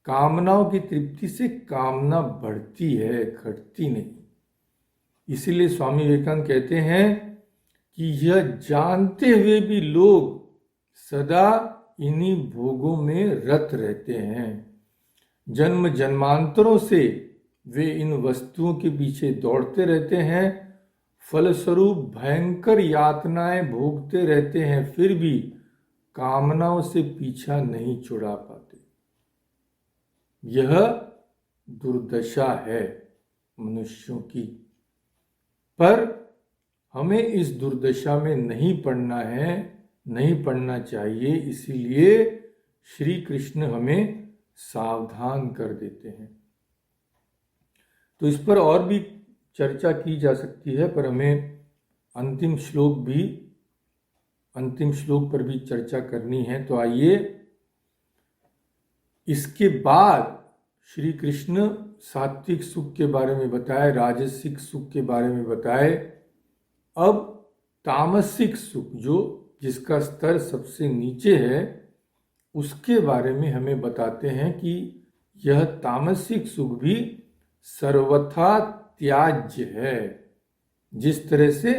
कामनाओं की तृप्ति से कामना बढ़ती है, घटती नहीं। इसीलिए स्वामी विवेकानंद कहते हैं कि यह जानते हुए भी लोग सदा इन्हीं भोगों में रत रहते हैं। जन्म जन्मांतरों से वे इन वस्तुओं के पीछे दौड़ते रहते हैं, फलस्वरूप भयंकर यातनाएं भोगते रहते हैं, फिर भी कामनाओं से पीछा नहीं छुड़ा पाते। यह दुर्दशा है मनुष्यों की, पर हमें इस दुर्दशा में नहीं पड़ना है, नहीं पड़ना चाहिए। इसीलिए श्री कृष्ण हमें सावधान कर देते हैं। तो इस पर और भी चर्चा की जा सकती है, पर हमें अंतिम श्लोक पर भी चर्चा करनी है। तो आइए, इसके बाद श्री कृष्ण सात्विक सुख के बारे में बताए, राजसिक सुख के बारे में बताए। अब तामसिक सुख, जो जिसका स्तर सबसे नीचे है, उसके बारे में हमें बताते हैं कि यह तामसिक सुख भी सर्वथा त्याज्य है, जिस तरह से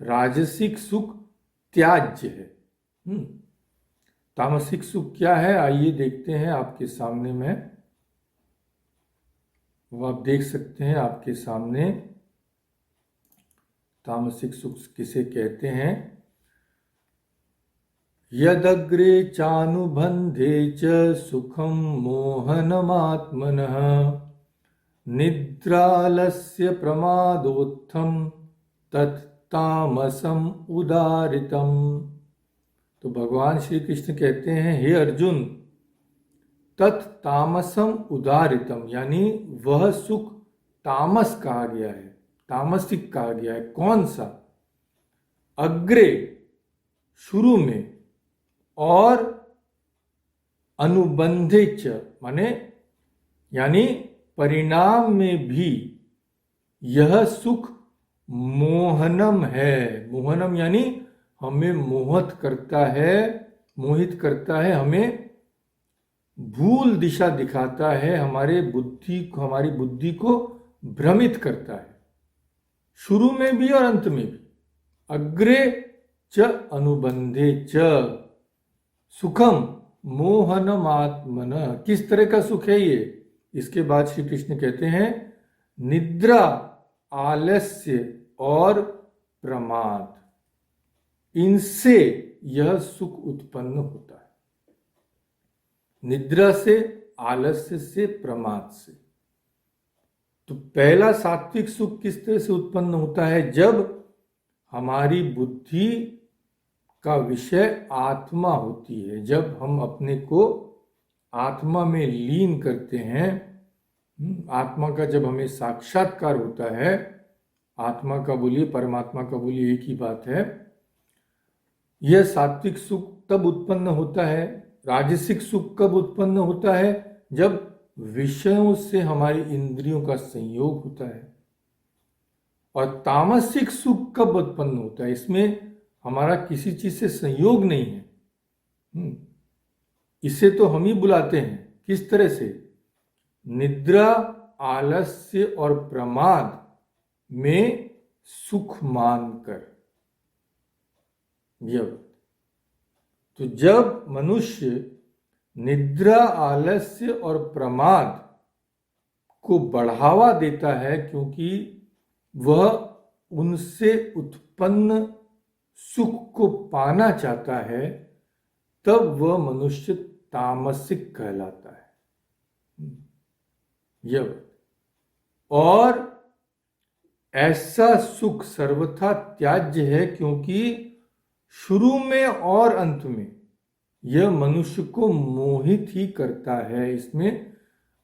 राजसिक सुख त्याज्य है। तामसिक सुख क्या है? आइए देखते हैं। आपके सामने मैं वो आप देख सकते हैं आपके सामने। तामसिक सुख किसे कहते हैं? यदग्रे चानुबंधे च सुखम मोहनमात्मनः निद्रालस्य प्रमादोत्थम तत्तामसम उदारितम। तो भगवान श्री कृष्ण कहते हैं, हे अर्जुन, तत्तामसम उदारितम, यानी वह सुख तामस कहा गया है, तामसिक कहा गया है। कौन सा? अग्रे, शुरू में, और अनुबंधे च, माने यानी परिणाम में भी यह सुख मोहनम है। मोहनम यानी हमें मोहित करता है, मोहित करता है, हमें भूल दिशा दिखाता है, हमारी बुद्धि को भ्रमित करता है, शुरू में भी और अंत में भी। अग्रे च अनुबंधे च सुखम मोहनमात्मन। किस तरह का सुख है ये? इसके बाद श्री कृष्ण कहते हैं, निद्रा, आलस्य और प्रमाद, इनसे यह सुख उत्पन्न होता है। निद्रा से, आलस्य से, प्रमाद से। तो पहला सात्विक सुख किस तरह से उत्पन्न होता है? जब हमारी बुद्धि का विषय आत्मा होती है, जब हम अपने को आत्मा में लीन करते हैं, आत्मा का जब हमें साक्षात्कार होता है, आत्मा का बोलिए, परमात्मा का बोलिए, एक ही बात है। यह सात्विक सुख तब उत्पन्न होता है। राजसिक सुख कब उत्पन्न होता है? जब विषयों से हमारी इंद्रियों का संयोग होता है। और तामसिक सुख कब उत्पन्न होता है? इसमें हमारा किसी चीज से संयोग नहीं है। इसे तो हम ही बुलाते हैं। किस तरह से? निद्रा, आलस्य और प्रमाद में सुख मानकर। तो जब मनुष्य निद्रा, आलस्य और प्रमाद को बढ़ावा देता है, क्योंकि वह उनसे उत्पन्न सुख को पाना चाहता है, तब वह मनुष्य तामसिक कहलाता है। और ऐसा सुख सर्वथा त्याज्य है, क्योंकि शुरू में और अंत में यह मनुष्य को मोहित ही करता है। इसमें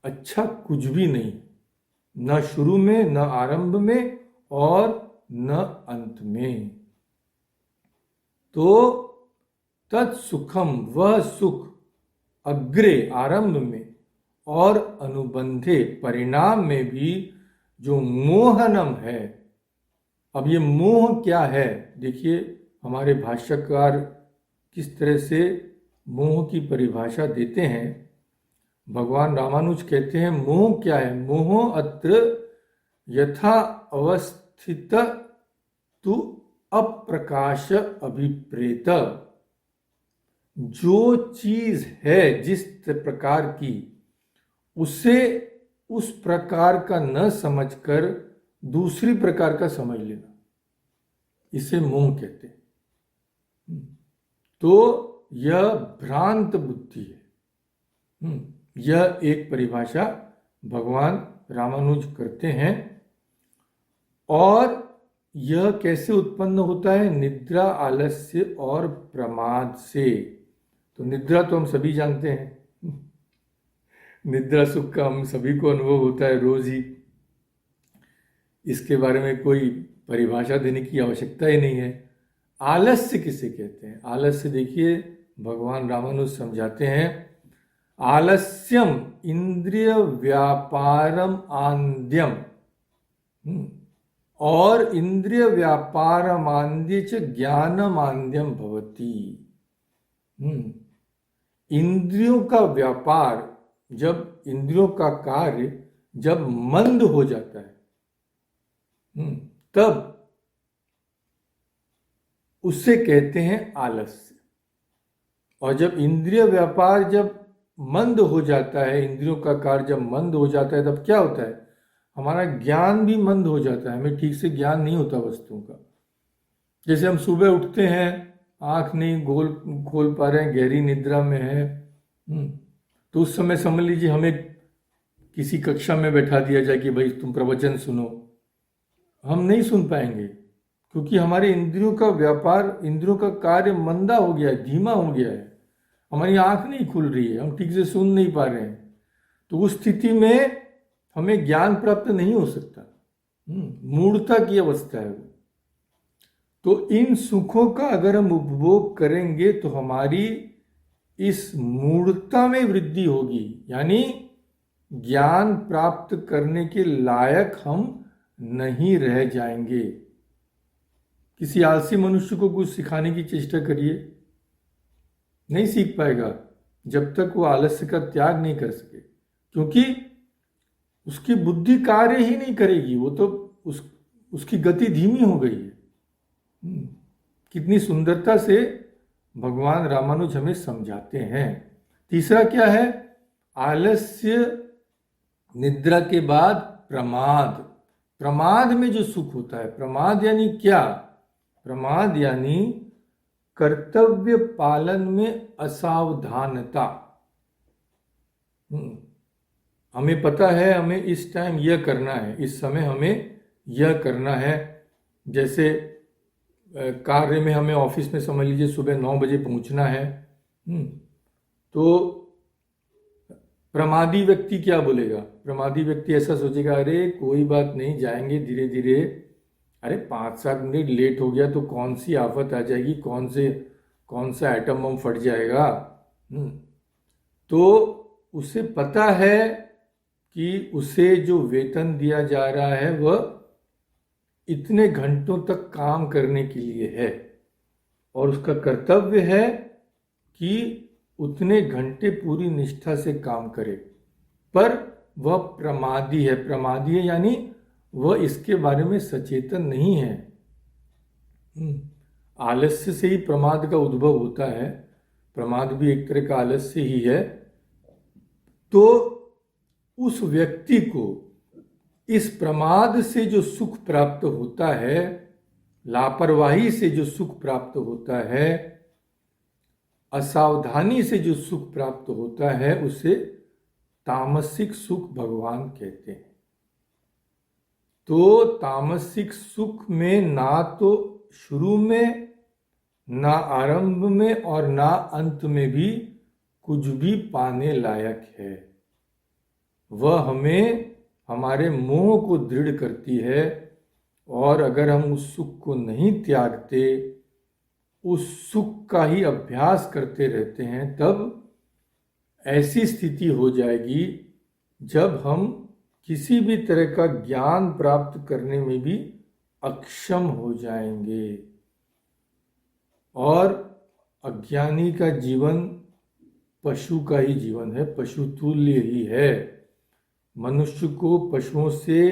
अच्छा कुछ भी नहीं, न शुरू में, न आरंभ में, और न अंत में। तो तत्सुखम, वह सुख, अग्रे, आरंभ में, और अनुबंधे, परिणाम में भी जो मोहनम है। अब ये मोह क्या है? देखिए हमारे भाष्यकार किस तरह से मोह की परिभाषा देते हैं। भगवान रामानुज कहते हैं, मोह क्या है? मोह अत्र यथा अवस्थित तु अप्रकाश अभिप्रेत। जो चीज है जिस प्रकार की, उसे उस प्रकार का न समझकर दूसरी प्रकार का समझ लेना, इसे मोह कहते हैं। तो यह भ्रांत बुद्धि है। यह एक परिभाषा भगवान रामानुज करते हैं। और यह कैसे उत्पन्न होता है? निद्रा, आलस्य और प्रमाद से। तो निद्रा तो हम सभी जानते हैं, निद्रा सुख का हम सभी को अनुभव होता है रोज ही। इसके बारे में कोई परिभाषा देने की आवश्यकता ही नहीं है। आलस्य किसे कहते हैं? आलस्य देखिए भगवान रामानुज समझाते हैं, आलस्यम इंद्रिय व्यापारम आंद्यम, और इंद्रिय व्यापारम आंद्य च ज्ञानम आंद्यम भवति। इंद्रियों का व्यापार, जब इंद्रियों का कार्य जब मंद हो जाता है, तब उसे कहते हैं आलस्य। और जब इंद्रिय व्यापार जब मंद हो जाता है, इंद्रियों का कार्य जब मंद हो जाता है, तब क्या होता है? हमारा ज्ञान भी मंद हो जाता है, हमें ठीक से ज्ञान नहीं होता वस्तुओं का। जैसे हम सुबह उठते हैं, आंख नहीं खोल पा रहे हैं, गहरी निद्रा में है, तो उस समय समझ लीजिए हमें किसी कक्षा में बैठा दिया जाए कि भाई तुम प्रवचन सुनो, हम नहीं सुन पाएंगे, क्योंकि हमारे इंद्रियों का व्यापार, इंद्रियों का कार्य मंदा हो गया है, धीमा हो गया है, हमारी आंख नहीं खुल रही है, हम ठीक से सुन नहीं पा रहे हैं। तो उस स्थिति में हमें ज्ञान प्राप्त नहीं हो सकता, मूढ़ता की अवस्था है वो। तो इन सुखों का अगर हम उपभोग करेंगे तो हमारी इस मूढ़ता में वृद्धि होगी, यानी ज्ञान प्राप्त करने के लायक हम नहीं रह जाएंगे। किसी आलसी मनुष्य को कुछ सिखाने की चेष्टा करिए, नहीं सीख पाएगा जब तक वो आलस्य का त्याग नहीं कर सके, क्योंकि उसकी बुद्धि कार्य ही नहीं करेगी, वो तो उसकी गति धीमी हो गई है। कितनी सुंदरता से भगवान रामानुज हमें समझाते हैं। तीसरा क्या है? आलस्य, निद्रा के बाद प्रमाद। प्रमाद में जो सुख होता है, प्रमाद यानी क्या? प्रमाद यानी कर्तव्य पालन में असावधानता। हमें पता है हमें इस टाइम यह करना है, इस समय हमें यह करना है। जैसे कार्य में हमें ऑफिस में समझ लीजिए सुबह 9 बजे पहुंचना है, तो प्रमादी व्यक्ति क्या बोलेगा? प्रमादी व्यक्ति ऐसा सोचेगा, अरे कोई बात नहीं, जाएंगे धीरे धीरे, अरे 5-7 मिनट लेट हो गया तो कौन सी आफत आ जाएगी, कौन सा एटम बम फट जाएगा। तो उसे पता है कि उसे जो वेतन दिया जा रहा है वह इतने घंटों तक काम करने के लिए है, और उसका कर्तव्य है कि उतने घंटे पूरी निष्ठा से काम करे, पर वह प्रमादी है। प्रमादी है यानी वह इसके बारे में सचेतन नहीं है। आलस्य से ही प्रमाद का उद्भव होता है, प्रमाद भी एक तरह का आलस्य ही है। तो उस व्यक्ति को इस प्रमाद से जो सुख प्राप्त होता है, लापरवाही से जो सुख प्राप्त होता है, असावधानी से जो सुख प्राप्त होता है, उसे तामसिक सुख भगवान कहते हैं। तो तामसिक सुख में ना तो शुरू में, ना आरंभ में और ना अंत में भी कुछ भी पाने लायक है। वह हमें हमारे मोह को दृढ़ करती है, और अगर हम उस सुख को नहीं त्यागते, उस सुख का ही अभ्यास करते रहते हैं, तब ऐसी स्थिति हो जाएगी जब हम किसी भी तरह का ज्ञान प्राप्त करने में भी अक्षम हो जाएंगे। और अज्ञानी का जीवन पशु का ही जीवन है, पशु तुल्य ही है। मनुष्य को पशुओं से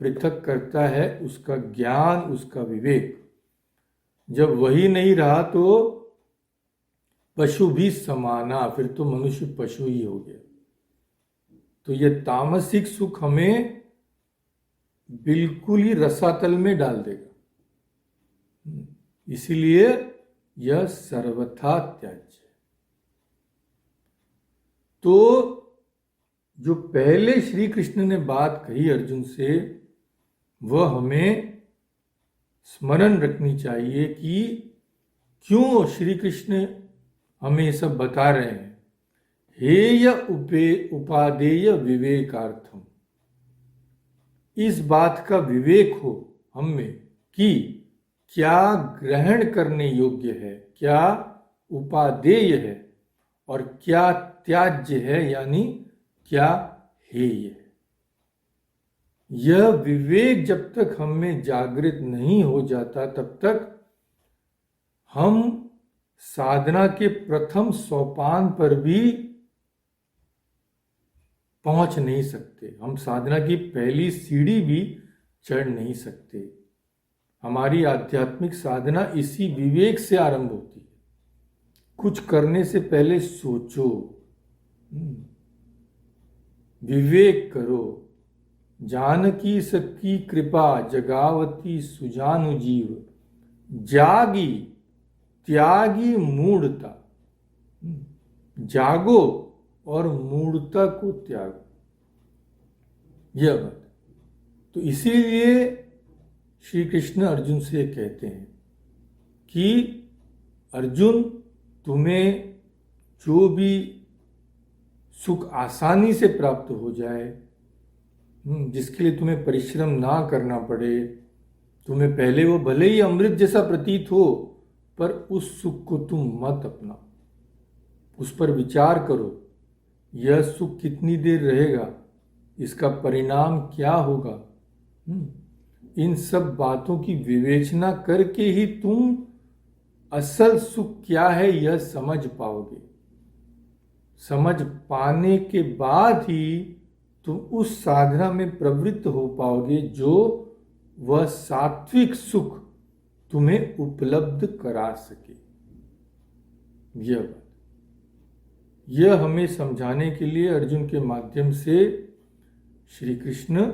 पृथक करता है उसका ज्ञान, उसका विवेक। जब वही नहीं रहा तो पशु भी समाना, फिर तो मनुष्य पशु ही हो गया। तो यह तामसिक सुख हमें बिल्कुल ही रसातल में डाल देगा, इसीलिए यह सर्वथा त्याज्य। तो जो पहले श्री कृष्ण ने बात कही अर्जुन से, वह हमें स्मरण रखनी चाहिए कि क्यों श्री कृष्ण हमें ये सब बता रहे हैं। हेय उपादेय विवेकार्थम, इस बात का विवेक हो हम में कि क्या ग्रहण करने योग्य है, क्या उपादेय है, और क्या त्याज्य है, यानी क्या हेय है। यह विवेक जब तक हम में जागृत नहीं हो जाता, तब तक हम साधना के प्रथम सोपान पर भी पहुंच नहीं सकते, हम साधना की पहली सीढ़ी भी चढ़ नहीं सकते। हमारी आध्यात्मिक साधना इसी विवेक से आरंभ होती है। कुछ करने से पहले सोचो, विवेक करो, जानकी सखी कृपा जगावती सुजानु जीव, जागी त्यागी मूढ़ता। जागो और मूढ़ता को त्यागो, यह बात। तो इसीलिए श्री कृष्ण अर्जुन से कहते हैं कि अर्जुन, तुम्हें जो भी सुख आसानी से प्राप्त हो जाए, जिसके लिए तुम्हें परिश्रम ना करना पड़े, तुम्हें पहले वो भले ही अमृत जैसा प्रतीत हो, पर उस सुख को तुम मत अपनाओ, उस पर विचार करो। यह सुख कितनी देर रहेगा, इसका परिणाम क्या होगा, इन सब बातों की विवेचना करके ही तुम असल सुख क्या है यह समझ पाओगे। समझ पाने के बाद ही तुम उस साधना में प्रवृत्त हो पाओगे जो वह सात्विक सुख तुम्हें उपलब्ध करा सके। यह बात, यह हमें समझाने के लिए अर्जुन के माध्यम से श्री कृष्ण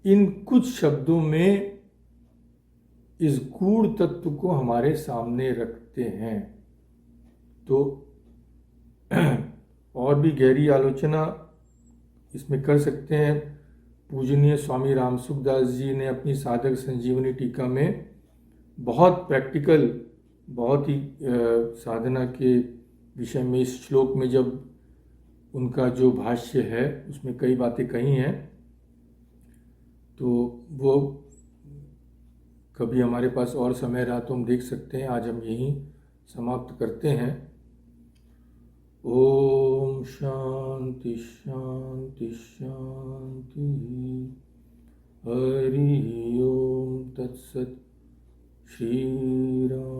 इन कुछ शब्दों में इस गूढ़ तत्व को हमारे सामने रखते हैं। तो और भी गहरी आलोचना इसमें कर सकते हैं। पूजनीय स्वामी रामसुखदास जी ने अपनी साधक संजीवनी टीका में बहुत प्रैक्टिकल, बहुत ही साधना के विषय में इस श्लोक में जब उनका जो भाष्य है उसमें कई बातें कही हैं, तो वो कभी हमारे पास और समय रहा तो हम देख सकते हैं। आज हम यहीं समाप्त करते हैं। ओम शांति शांति शांति। हरि ओम तत्सत। श्री राम।